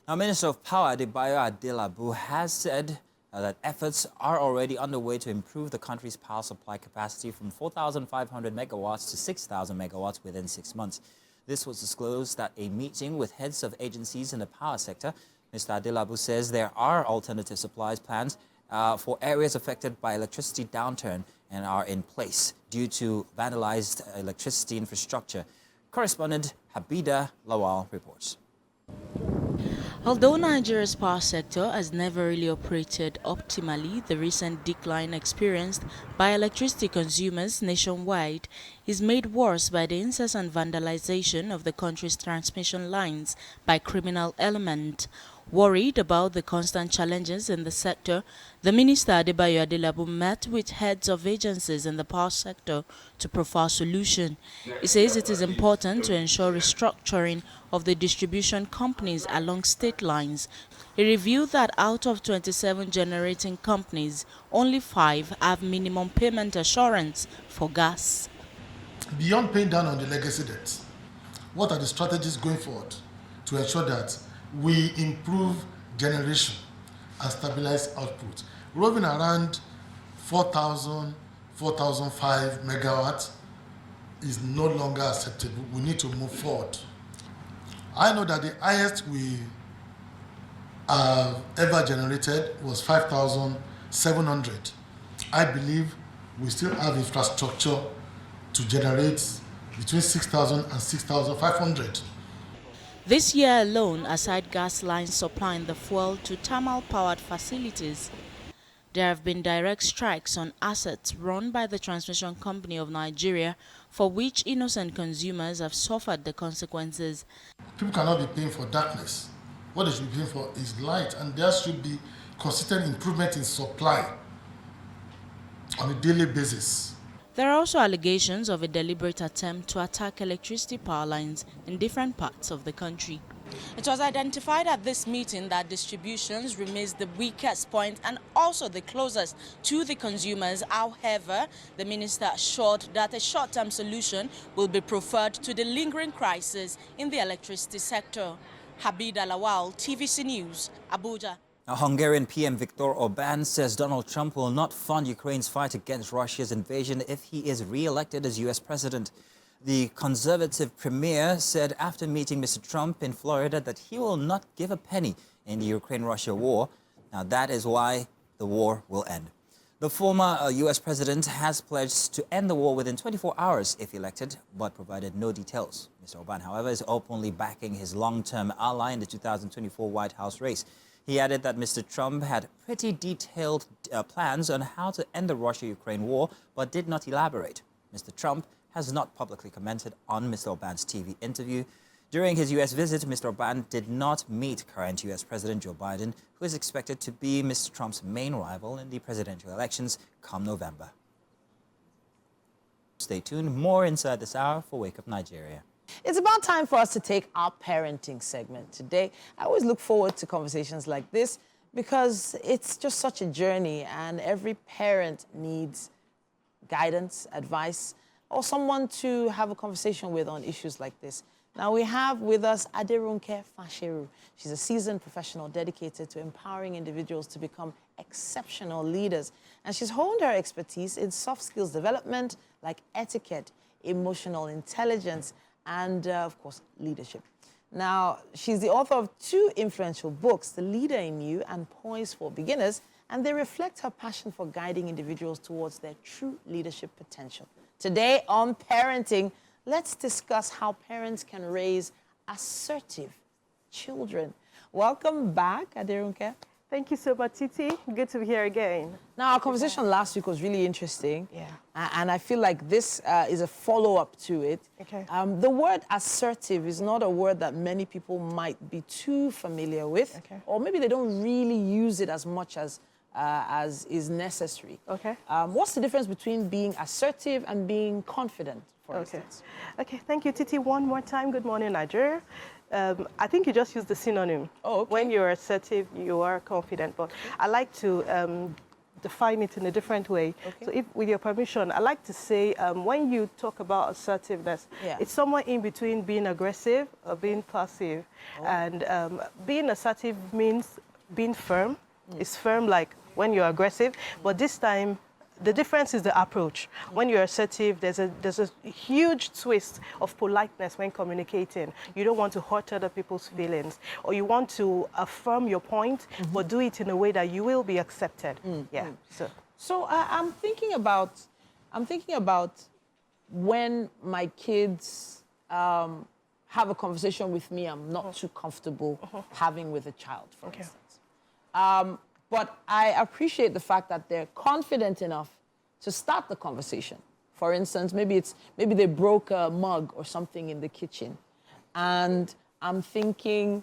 Now, Minister of Power Adebayo Adelabu has said that efforts are already underway to improve the country's power supply capacity from 4,500 megawatts to 6,000 megawatts within 6 months. This was disclosed at a meeting with heads of agencies in the power sector. Mr. Adelabu says there are alternative supplies plans for areas affected by electricity downturn and are in place due to vandalized electricity infrastructure. Correspondent Habida Lawal reports. Although Nigeria's power sector has never really operated optimally, the recent decline experienced by electricity consumers nationwide is made worse by the incessant vandalization of the country's transmission lines by criminal elements. Worried about the constant challenges in the sector, the Minister Adebayo Adelabu met with heads of agencies in the power sector to profile solution. He says it is important to ensure restructuring of the distribution companies along state lines. He revealed that out of 27 generating companies, only 5 have minimum payment assurance for gas. Beyond paying down on the legacy debt, what are the strategies going forward to ensure that we improve generation and stabilize output? Roving around 4,000, 4,005 megawatts is no longer acceptable. We need to move forward. I know that the highest we have ever generated was 5,700. I believe we still have infrastructure to generate between 6,000 and 6,500. This year alone, aside gas lines supplying the fuel to thermal-powered facilities, there have been direct strikes on assets run by the Transmission Company of Nigeria, for which innocent consumers have suffered the consequences. People cannot be paying for darkness. What they should be paying for is light, and there should be consistent improvement in supply on a daily basis. There are also allegations of a deliberate attempt to attack electricity power lines in different parts of the country. It was identified at this meeting that distributions remains the weakest point and also the closest to the consumers. However, the minister assured that a short-term solution will be preferred to the lingering crisis in the electricity sector. Habida Lawal, TVC News, Abuja. Hungarian PM Viktor Orbán says Donald Trump will not fund Ukraine's fight against Russia's invasion if he is re-elected as U.S. president. The conservative premier said after meeting Mr. Trump in Florida that he will not give a penny in the Ukraine-Russia war. Now that is why the war will end. The former U.S. president has pledged to end the war within 24 hours if elected, but provided no details. Mr. Orbán, however, is openly backing his long-term ally in the 2024 White House race. He added that Mr. Trump had pretty detailed plans on how to end the Russia-Ukraine war, but did not elaborate. Mr. Trump has not publicly commented on Mr. Orbán's TV interview. During his U.S. visit, Mr. Orbán did not meet current U.S. President Joe Biden, who is expected to be Mr. Trump's main rival in the presidential elections come November. Stay tuned. More inside this hour for Wake Up Nigeria. It's about time for us to take our parenting segment today. I always look forward to conversations like this because it's just such a journey and every parent needs guidance, advice, or someone to have a conversation with on issues like this. Now we have with us Aderunke Fasheru. She's a seasoned professional dedicated to empowering individuals to become exceptional leaders. And she's honed her expertise in soft skills development like etiquette, emotional intelligence, and of course, leadership. Now, she's the author of 2 influential books, The Leader in You and Poise for Beginners, and they reflect her passion for guiding individuals towards their true leadership potential. Today on Parenting, let's discuss how parents can raise assertive children. Welcome back, Aderunke. Thank you so much, Titi. Good to be here again. Now, our conversation last week was really interesting. Yeah. And I feel like this is a follow-up to it. Okay. The word assertive is not a word that many people might be too familiar with. Okay. Or maybe they don't really use it as much as is necessary. Okay. What's the difference between being assertive and being confident, for instance? Okay, thank you, Titi. One more time. Good morning, Nigeria. I think you just used the synonym. Oh, okay. When you're assertive, you are confident. But I like to define it in a different way. Okay. So if, with your permission, I like to say when you talk about assertiveness, Yeah. it's somewhere in between being aggressive or being passive. Oh. And being assertive means being firm. It's firm like when you're aggressive, but this time, the difference is the approach. When you're assertive, there's a huge twist of politeness when communicating. You don't want to hurt other people's feelings, or you want to affirm your point, but do it in a way that you will be accepted. Yeah. So I'm thinking about when my kids have a conversation with me I'm not too comfortable having with a child, for instance. But I appreciate the fact that they're confident enough to start the conversation. For instance, maybe they broke a mug or something in the kitchen, and I'm thinking,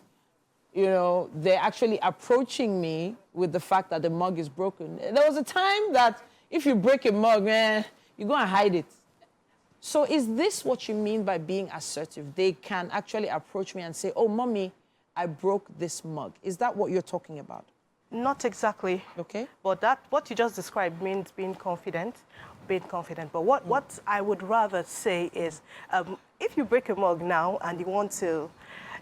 you know, they're actually approaching me with the fact that the mug is broken. There was a time that if you break a mug, man, you go and hide it. So is this what you mean by being assertive? They can actually approach me and say, oh, mommy, I broke this mug. Is that what you're talking about? Not exactly. Okay. But what you just described means being confident. But what I would rather say is, if you break a mug now and you want to,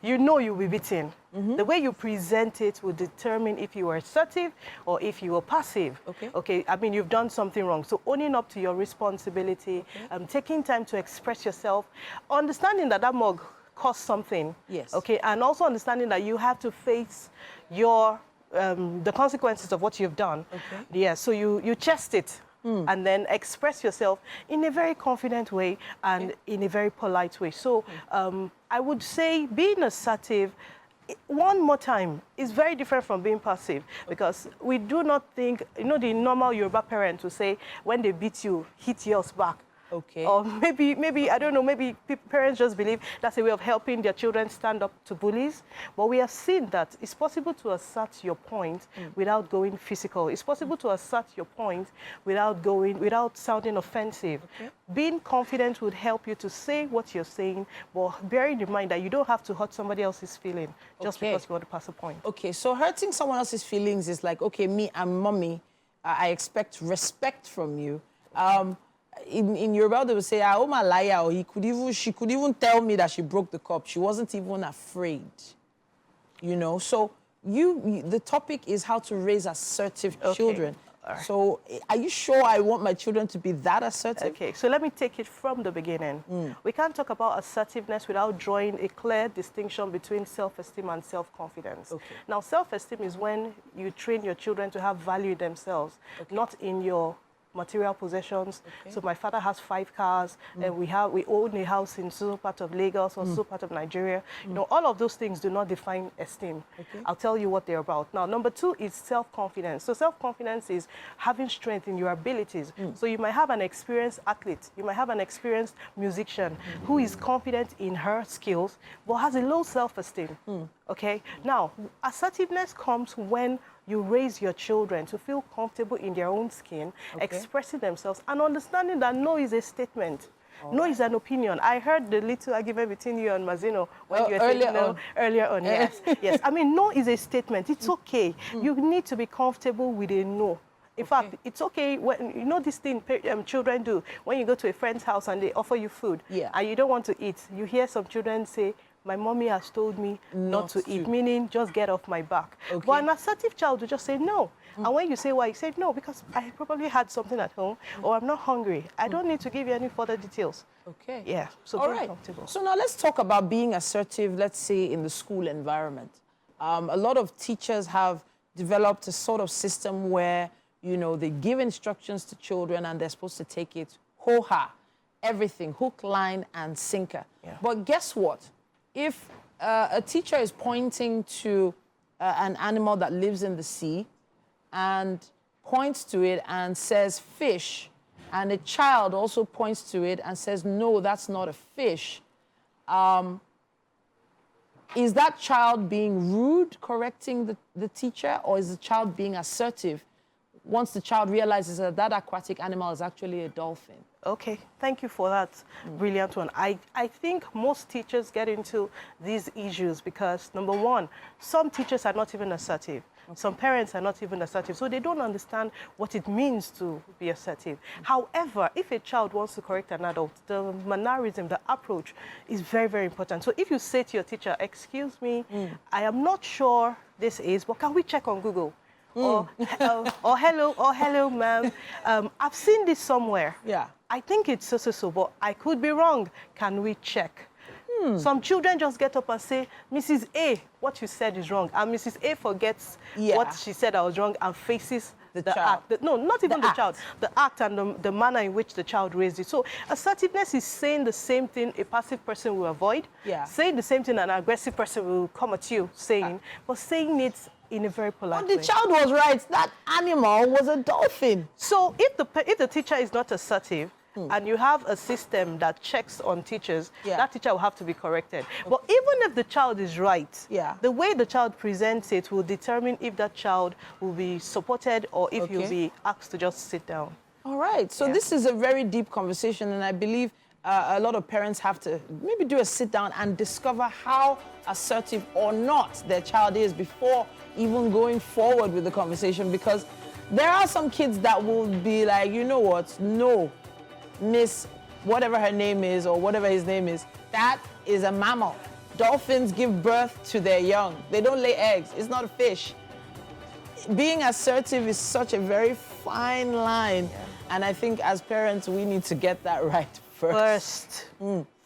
you know you'll be beaten. The way you present it will determine if you are assertive or if you are passive. Okay. I mean, you've done something wrong. So owning up to your responsibility, taking time to express yourself, understanding that that mug cost something. Yes. Okay. And also understanding that you have to face your the consequences of what you've done. Okay. Yeah. So you chest it. And then express yourself in a very confident way and in a very polite way. So I would say being assertive, one more time, is very different from being passive, because we do not think, you know, the normal Yoruba parent will say, when they beat you, hit yours back. Okay. Or maybe, I don't know, maybe parents just believe that's a way of helping their children stand up to bullies. But we have seen that it's possible to assert your point without going physical. It's possible to assert your point without sounding offensive. Okay. Being confident would help you to say what you're saying, but bearing in mind that you don't have to hurt somebody else's feeling just because you want to pass a point. Okay, so hurting someone else's feelings is like, okay, me, I'm mommy, I expect respect from you. In Yoruba, they would say, "Oh my liar," or she could even tell me that she broke the cup. She wasn't even afraid, you know. So the topic is how to raise assertive children. Right. So are you sure I want my children to be that assertive? Okay, so let me take it from the beginning. We can't talk about assertiveness without drawing a clear distinction between self-esteem and self-confidence. Okay. Now, self-esteem is when you train your children to have value in themselves, not in your material possessions. Okay. So my father has 5 cars, and we own a house in so part of Lagos or so part of Nigeria. You know, all of those things do not define esteem. Okay. I'll tell you what they're about. Now, number 2 is self-confidence. So self-confidence is having strength in your abilities. So you might have an experienced athlete, you might have an experienced musician who is confident in her skills, but has a low self-esteem. Okay. Now, assertiveness comes when you raise your children to feel comfortable in their own skin, expressing themselves, and understanding that no is a statement. No is an opinion. I heard the little argument between you and Mazino when you were saying no earlier on. Yes, yes. I mean, no is a statement. It's okay. You need to be comfortable with a no. In fact, it's okay when, you know, this thing children do. When you go to a friend's house and they offer you food, and you don't want to eat, you hear some children say, my mommy has told me not to eat, meaning just get off my back. Okay. But an assertive child will just say no. And when you say why, you say no, because I probably had something at home, or I'm not hungry. I don't need to give you any further details. Okay. Yeah, so all very right. comfortable. So now let's talk about being assertive, let's say, in the school environment. A lot of teachers have developed a sort of system where, you know, they give instructions to children and they're supposed to take it ho-ha, everything, hook, line, and sinker. Yeah. But guess what? If a teacher is pointing to an animal that lives in the sea and points to it and says fish, and a child also points to it and says, no, that's not a fish, is that child being rude, correcting the teacher, or is the child being assertive once the child realizes that that aquatic animal is actually a dolphin? Okay, thank you for that brilliant one. I think most teachers get into these issues because, number one, some teachers are not even assertive. Some parents are not even assertive, so they don't understand what it means to be assertive. However, if a child wants to correct an adult, the mannerism, the approach is very, very important. So if you say to your teacher, excuse me, I am not sure this is, but can we check on Google? Or hello, ma'am. I've seen this somewhere. Yeah. I think it's so, but I could be wrong. Can we check? Some children just get up and say, Mrs. A, what you said is wrong. And Mrs. A forgets what she said I was wrong and faces the act. No, not even the child. The act and the manner in which the child raised it. So assertiveness is saying the same thing a passive person will avoid. Yeah. Saying the same thing an aggressive person will come at you saying, but saying it in a very polite way. The child was right. That animal was a dolphin. So if the teacher is not assertive, and you have a system that checks on teachers, Yeah. that teacher will have to be corrected. But even if the child is right, Yeah. the way the child presents it will determine if that child will be supported or if Okay. you'll be asked to just sit down. All right. So this is a very deep conversation, and I believe a lot of parents have to maybe do a sit down and discover how assertive or not their child is before even going forward with the conversation, because there are some kids that will be like, you know what, no, Miss whatever her name is or whatever his name is, that is a mammal. Dolphins give birth to their young. They don't lay eggs. It's not a fish. Being assertive is such a very fine line, and I think as parents we need to get that right first.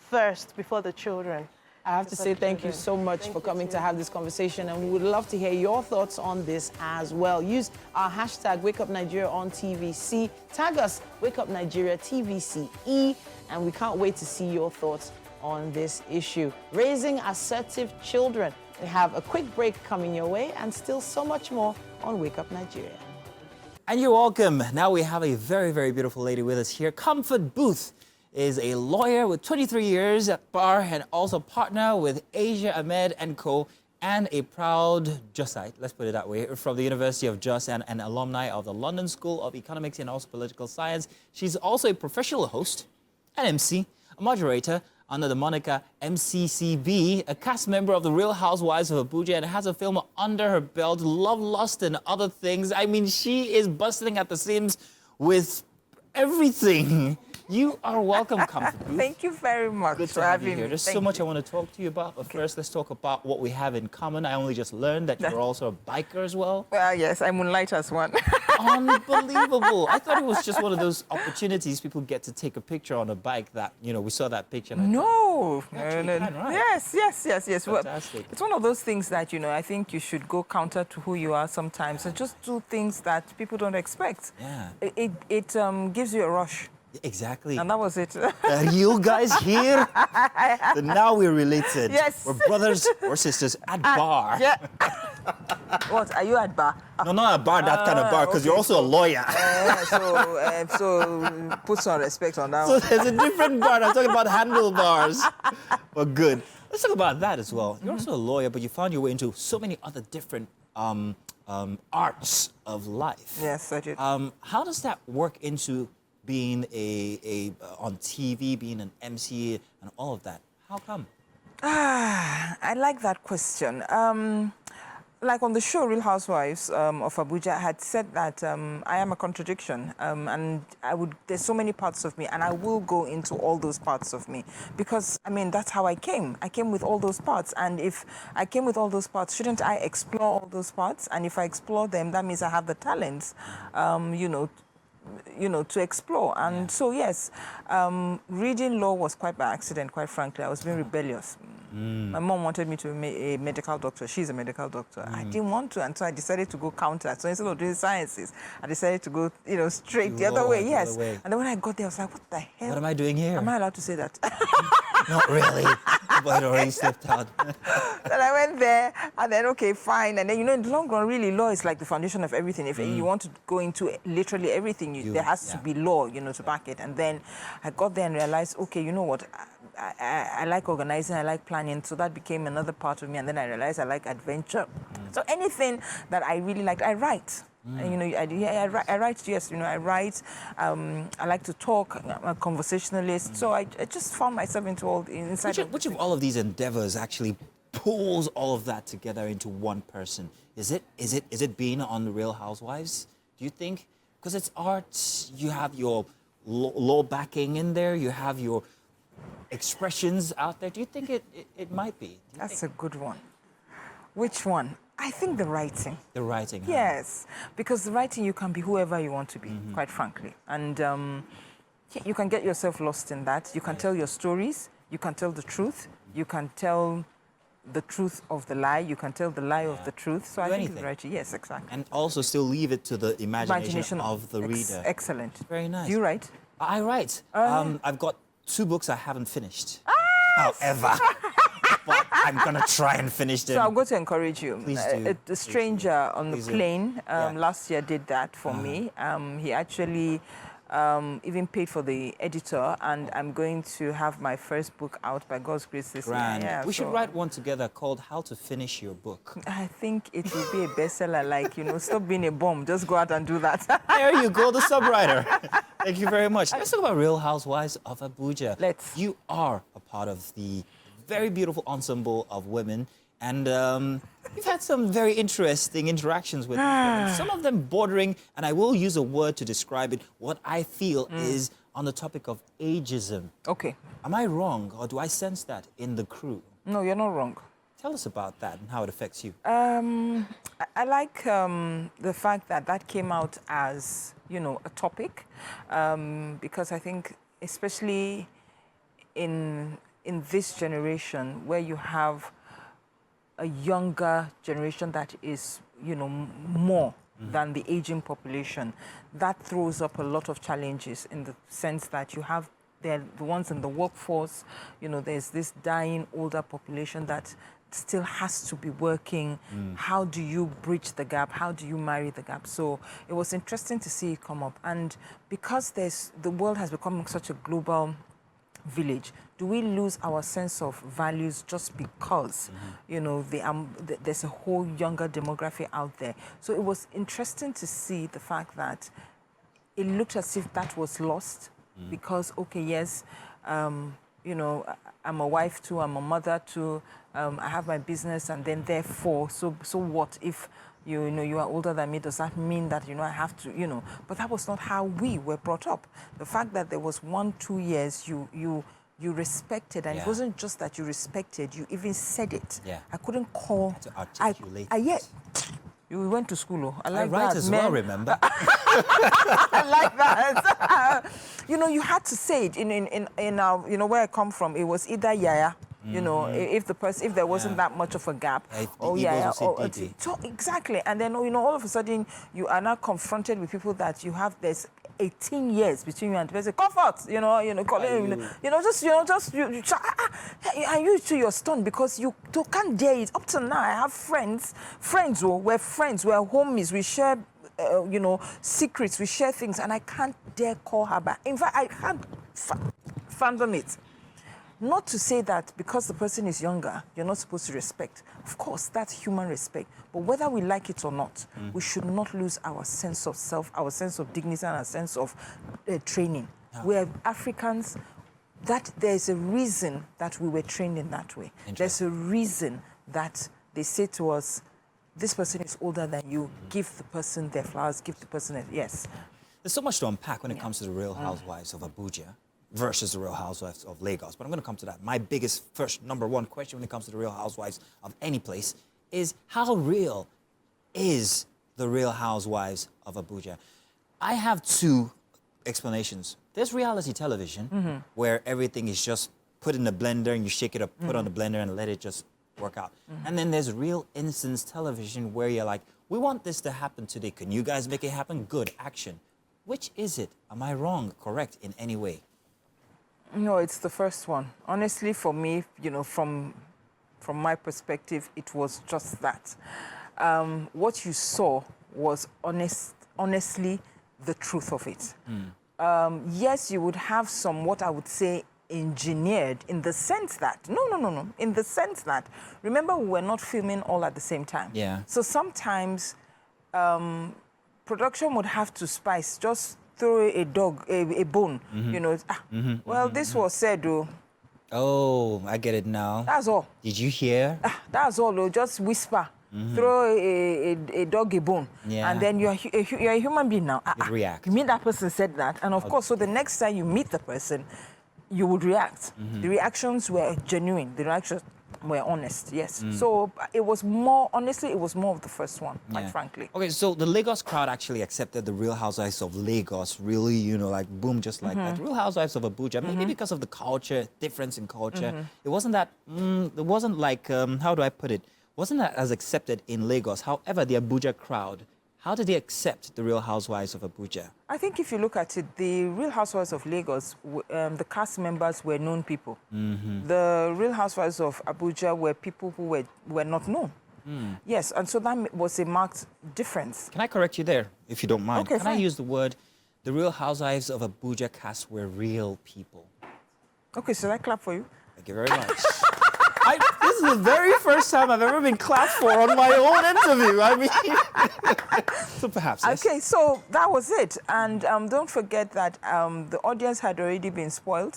First, before the children. I have to say thank you so much for coming to have this conversation, and we would love to hear your thoughts on this as well. Use our hashtag #WakeUpNigeria on TVC. Tag us #WakeUpNigeria TVCE, and we can't wait to see your thoughts on this issue. Raising assertive children. We have a quick break coming your way, and still so much more on Wake Up Nigeria. And you're welcome. Now we have a very, very beautiful lady with us here. Comfort Booth is a lawyer with 23 years at bar and also partner with Asia Ahmed & Co. and a proud Jusite, let's put it that way, from the University of Just and an alumni of the London School of Economics and also Political Science. She's also a professional host, an MC, a moderator under the moniker MCCB, a cast member of The Real Housewives of Abuja, and has a film under her belt, Love, Lust, and Other Things. I mean, she is busting at the seams with everything. You are welcome, Comfort Booth. Thank you very much Good for to have having you here. me. There's Thank so much you. I want to talk to you about, but first let's talk about what we have in common. I only just learned that you're also a biker as well. Well, yes, I moonlight as one. Unbelievable. I thought it was just one of those opportunities people get to take a picture on a bike that, you know, we saw that picture. And No. Actually, kind of right. Yes. Well, Fantastic. it's one of those things that, you know, I think you should go counter to who you are sometimes and just do things that people don't expect. Yeah. It gives you a rush. Exactly. And that was it. Are you guys here? So now we're related. Yes. We're brothers or sisters at bar. Yeah. What, are you at bar? No, not at bar, that kind of bar, because you're also a lawyer. So put some respect on that So one. there's a different bar. I'm talking about handlebars. Well, good. Let's talk about that as well. You're also a lawyer, but you found your way into so many other different arts of life. Yes, I did. How does that work into being on TV, being an MC, and all of that? How come? I like that question. Like on the show Real Housewives of Abuja, I had said that I am a contradiction, and there's so many parts of me, and I will go into all those parts of me, because I mean that's how I came. I came with all those parts, and if I came with all those parts, shouldn't I explore all those parts? And if I explore them, that means I have the talents, to explore. And so yes, reading law was quite by accident, quite frankly. I was being rebellious. My mom wanted me to be a medical doctor. She's a medical doctor. I didn't want to, and so I decided to go counter. So instead of doing sciences, I decided to go, straight the other way. Yes. way. And then when I got there, I was like, what the hell? What am I doing here? Am I allowed to say that? Not really. But it already slipped out. Then I went there, and then, okay, fine. And then, in the long run, really, law is like the foundation of everything. If you want to go into literally everything, there has to be law, to back it. And then I got there and realized, okay, you know what? I like organizing, I like planning, so that became another part of me. And then I realized I like adventure. So anything that I really liked, I write. And, I write, yes, I write. I like to talk. I'm a conversationalist. So I just found myself into inside. Which of all of these endeavors actually pulls all of that together into one person? Is it being on The Real Housewives, do you think? Because it's art, you have your law backing in there, you have your expressions out there. Do you think it might be? That's a good one. Which one? I think the writing. The writing. Huh? Yes, because the writing, you can be whoever you want to be, quite frankly. And you can get yourself lost in that. You can tell your stories. You can tell the truth. You can tell the truth of the lie. You can tell the lie of the truth. So I think the writing, yes, exactly. And also still leave it to the imagination of the reader. Excellent. Very nice. Do you write? I write. I've got 2 books I haven't finished. However, but I'm going to try and finish them. So I'm going to encourage you. Please do. The stranger on the Please do. plane last year did that for me. He actually even paid for the editor, and I'm going to have my first book out by God's grace this year. Grand. Yeah, We should so write one together called How to Finish Your Book. I think it will be a bestseller, like, stop being a bomb. Just go out and do that. There you go, the subwriter. Thank you very much. Let's talk about Real Housewives of Abuja. Let's. You are a part of the very beautiful ensemble of women, and you've had some very interesting interactions with women. Some of them bordering, and I will use a word to describe it, what I feel is on the topic of ageism. Okay. Am I wrong, or do I sense that in the crew? No, you're not wrong. Tell us about that and how it affects you. I like the fact that that came out as, a topic, because I think, especially in this generation, where you have a younger generation that is, more than the aging population, that throws up a lot of challenges in the sense that you have the ones in the workforce, there's this dying older population that still has to be working. How do you bridge the gap? How do you marry the gap? So it was interesting to see it come up. And because the world has become such a global village, do we lose our sense of values just because, there's a whole younger demography out there? So it was interesting to see the fact that it looked as if that was lost because, okay, yes, I'm a wife too, I'm a mother too, I have my business, and then therefore, so what if you are older than me? Does that mean that I have to But that was not how we were brought up. The fact that there was 1-2 years you respected, and it wasn't just that you respected, you even said it. Yeah. I couldn't call. To articulate. You went to school. I I like write that, as man. well, remember? I like that. You had to say it in our, where I come from. It was either yaya, if there wasn't that much of a gap, so exactly. And then all of a sudden you are now confronted with people that there's 18 years between you and the person. Comfort, and you too, you're stunned because you can't dare it. Up till now, I have friends we're friends, we're homies, we share secrets, we share things, and I can't dare call her back. In fact, I can't fathom it. Not to say that because the person is younger, you're not supposed to respect. Of course, that's human respect. But whether we like it or not, we should not lose our sense of self, our sense of dignity, and our sense of training. We're Africans. That there's a reason that we were trained in that way. There's a reason that they say to us, this person is older than you, give the person their flowers, give the person yes. There's so much to unpack when it comes to the Real Housewives of Abuja versus the Real Housewives of Lagos. But I'm going to come to that. My biggest, number one question when it comes to the Real Housewives of any place is how real is the Real Housewives of Abuja? I have two explanations. There's reality television where everything is just put in the blender and you shake it up, put on the blender and let it just work out. And then there's real instance television where you're like, we want this to happen today. Can you guys make it happen? Good, action. Which is it? Am I wrong, correct in any way? No, it's the first one. Honestly, for me, from my perspective, it was just that. What you saw was honestly the truth of it. Yes, you would have some, what I would say, engineered in the sense that, no, in the sense that, remember, we were not filming all at the same time. Yeah. So sometimes production would have to spice, just throw a bone, well, this was said, though. Oh, I get it now. That's all. Did you hear? That's all, though. Just whisper. Throw a dog a bone, and then you're a human being now. React. You mean that person said that, and of course, so the next time you meet the person, you would react. The reactions were genuine. The reactions were honest. Yes. So it was more, honestly, it was more of the first one, quite frankly. Okay, so the Lagos crowd actually accepted the Real Housewives of Lagos, really, like boom, just like that. Real Housewives of Abuja, maybe because of the culture, difference in culture. It wasn't that, it wasn't like, how do I put it? Wasn't that as accepted in Lagos. However, the Abuja crowd, how did they accept the Real Housewives of Abuja? I think if you look at it, the Real Housewives of Lagos, the cast members were known people. The Real Housewives of Abuja were people who were not known. Yes, and so that was a marked difference. Can I correct you there, if you don't mind? Okay, Can I use the word, The Real Housewives of Abuja cast were real people. Okay, should I clap for you? Thank you very much. This is the very first time I've ever been clapped for on my own interview. I mean, so perhaps. Yes. Okay, so that was it. And don't forget that the audience had already been spoiled,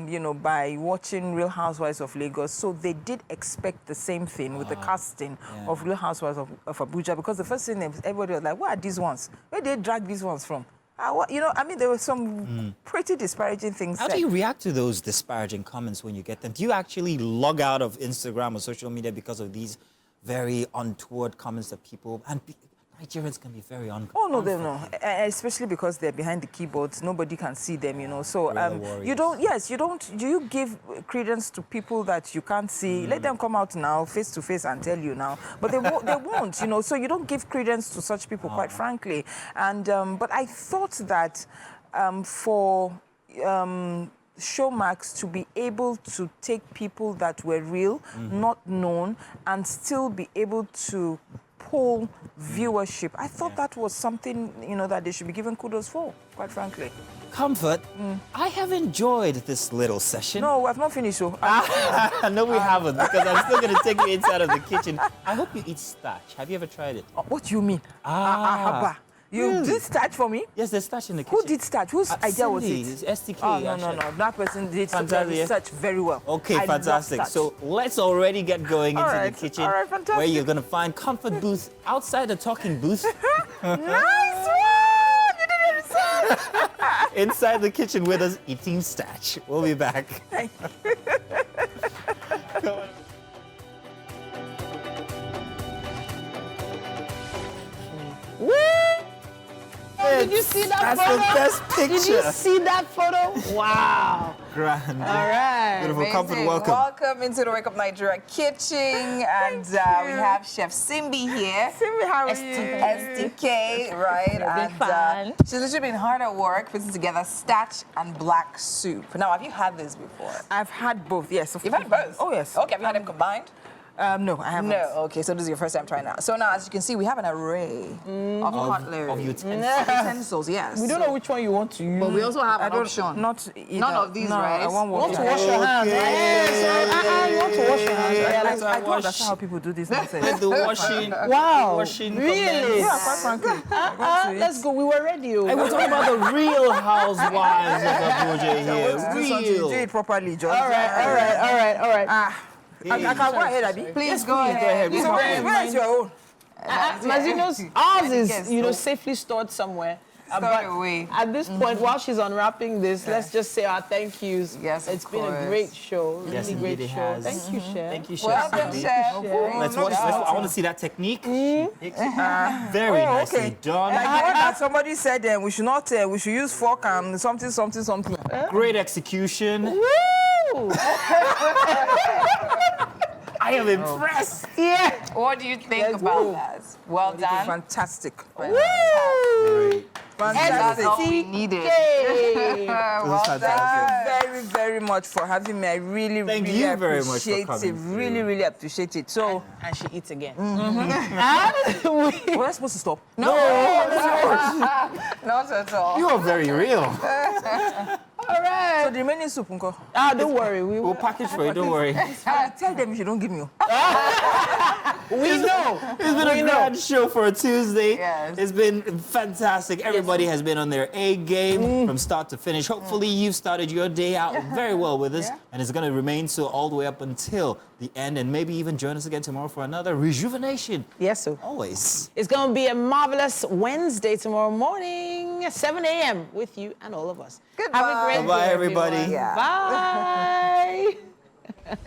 you know, by watching Real Housewives of Lagos. So they did expect the same thing with the casting of Real Housewives of Abuja, because the first thing everybody was like, what are these ones? Where did they drag these ones from? You know, I mean, there were some pretty disparaging things. How do you react to those disparaging comments when you get them? Do you actually log out of Instagram or social media because of these very untoward comments that people... And Nigerians can be very uncomfortable. Oh, no, they know. Especially because they're behind the keyboards. Nobody can see them, you know. So you don't do you give credence to people that you can't see? Let them come out now, face to face, and tell you now. But they won't, you know. So you don't give credence to such people, quite frankly. And but I thought that for Showmax to be able to take people that were real, not known, and still be able to pull viewership, I thought that was something, you know, that they should be given kudos for, quite frankly. Comfort, I have enjoyed this little session. No, I've not finished, so... No, we haven't, because I'm still going to take you inside of the kitchen. I hope you eat starch. Have you ever tried it? What do you mean? You did starch for me? Yes, there's starch in the kitchen. Who did starch? Whose idea was it? It's STK. Oh, no. That person did research very well. Okay, I fantastic. So let's already get going into the kitchen, where you're going to find Comfort booth outside the talking booth. Nice one! You did research! Inside the kitchen with us eating starch. We'll be back. Thank you. Come on. Woo! Did you see that photo? That's the best picture. Did you see that photo? Wow. Grand. All right. Beautiful. Amazing. Comfort, welcome. Welcome into the Wake Up Nigeria kitchen. And we have Chef Simbi here. Simbi, how are you? STK, right? Big fan. She's literally been hard at work putting together starch and black soup. Now, have you had this before? I've had both, yes. You've had both? Oh, yes. Okay, have you had them combined? No, I haven't. No, okay, so this is your first time trying that. So now, as you can see, we have an array of cutlery. Of utensils. Utensils, yes. We don't know which one you want to use. But we also have an option. Not either. None of these, no, right? I want You want to water. wash your hands. Okay. You want to wash your hands. Yeah, I don't understand how people do this nonsense. The washing. Wow. Washing. Really? Yeah, quite frankly. Let's go. We were ready. Hey, we're talking about the Real Housewives of Abuja here. Do it properly, John. All right. I can go ahead, Abby. Please go ahead. So where is your own? Mazino's, ours is, you know, safely stored somewhere. Stored away. At this point, while she's unwrapping this, let's just say our thank yous. Yes, It's of been a course. great show. Yes, Really indeed great it show. has. Thank you, Chef. Thank you, Chef. Welcome, Chef. Let's watch. I want to see that technique. Very nicely okay. done. Like the one that somebody said we should not, we should use fork and something. Great execution. Woo! I am impressed. Yeah. What do you think about that? Well done. Fantastic. Great. That's Fantastic. all we needed. Yay. Well fantastic. done. Very, very much for having me. I really, Thank really you very much for appreciate coming it. through. Really, really appreciate it. So, And she eats again. we're supposed to stop. Not at all. You are very real. All right. So the remaining soup, Uncle. Don't worry. We We'll package for you. Don't worry. Tell them if you don't give me. know. It's been a grand show for a Tuesday. Yes. It's been fantastic. Everybody has been on their A game from start to finish. Hopefully, you've started your day out very well with us, and it's going to remain so all the way up until the end, and maybe even join us again tomorrow for another rejuvenation. Yes, sir. Always. It's going to be a marvelous Wednesday tomorrow morning at 7 a.m. with you and all of us. Goodbye. Have a great Bye-bye, day, everybody. everyone. Yeah. Bye.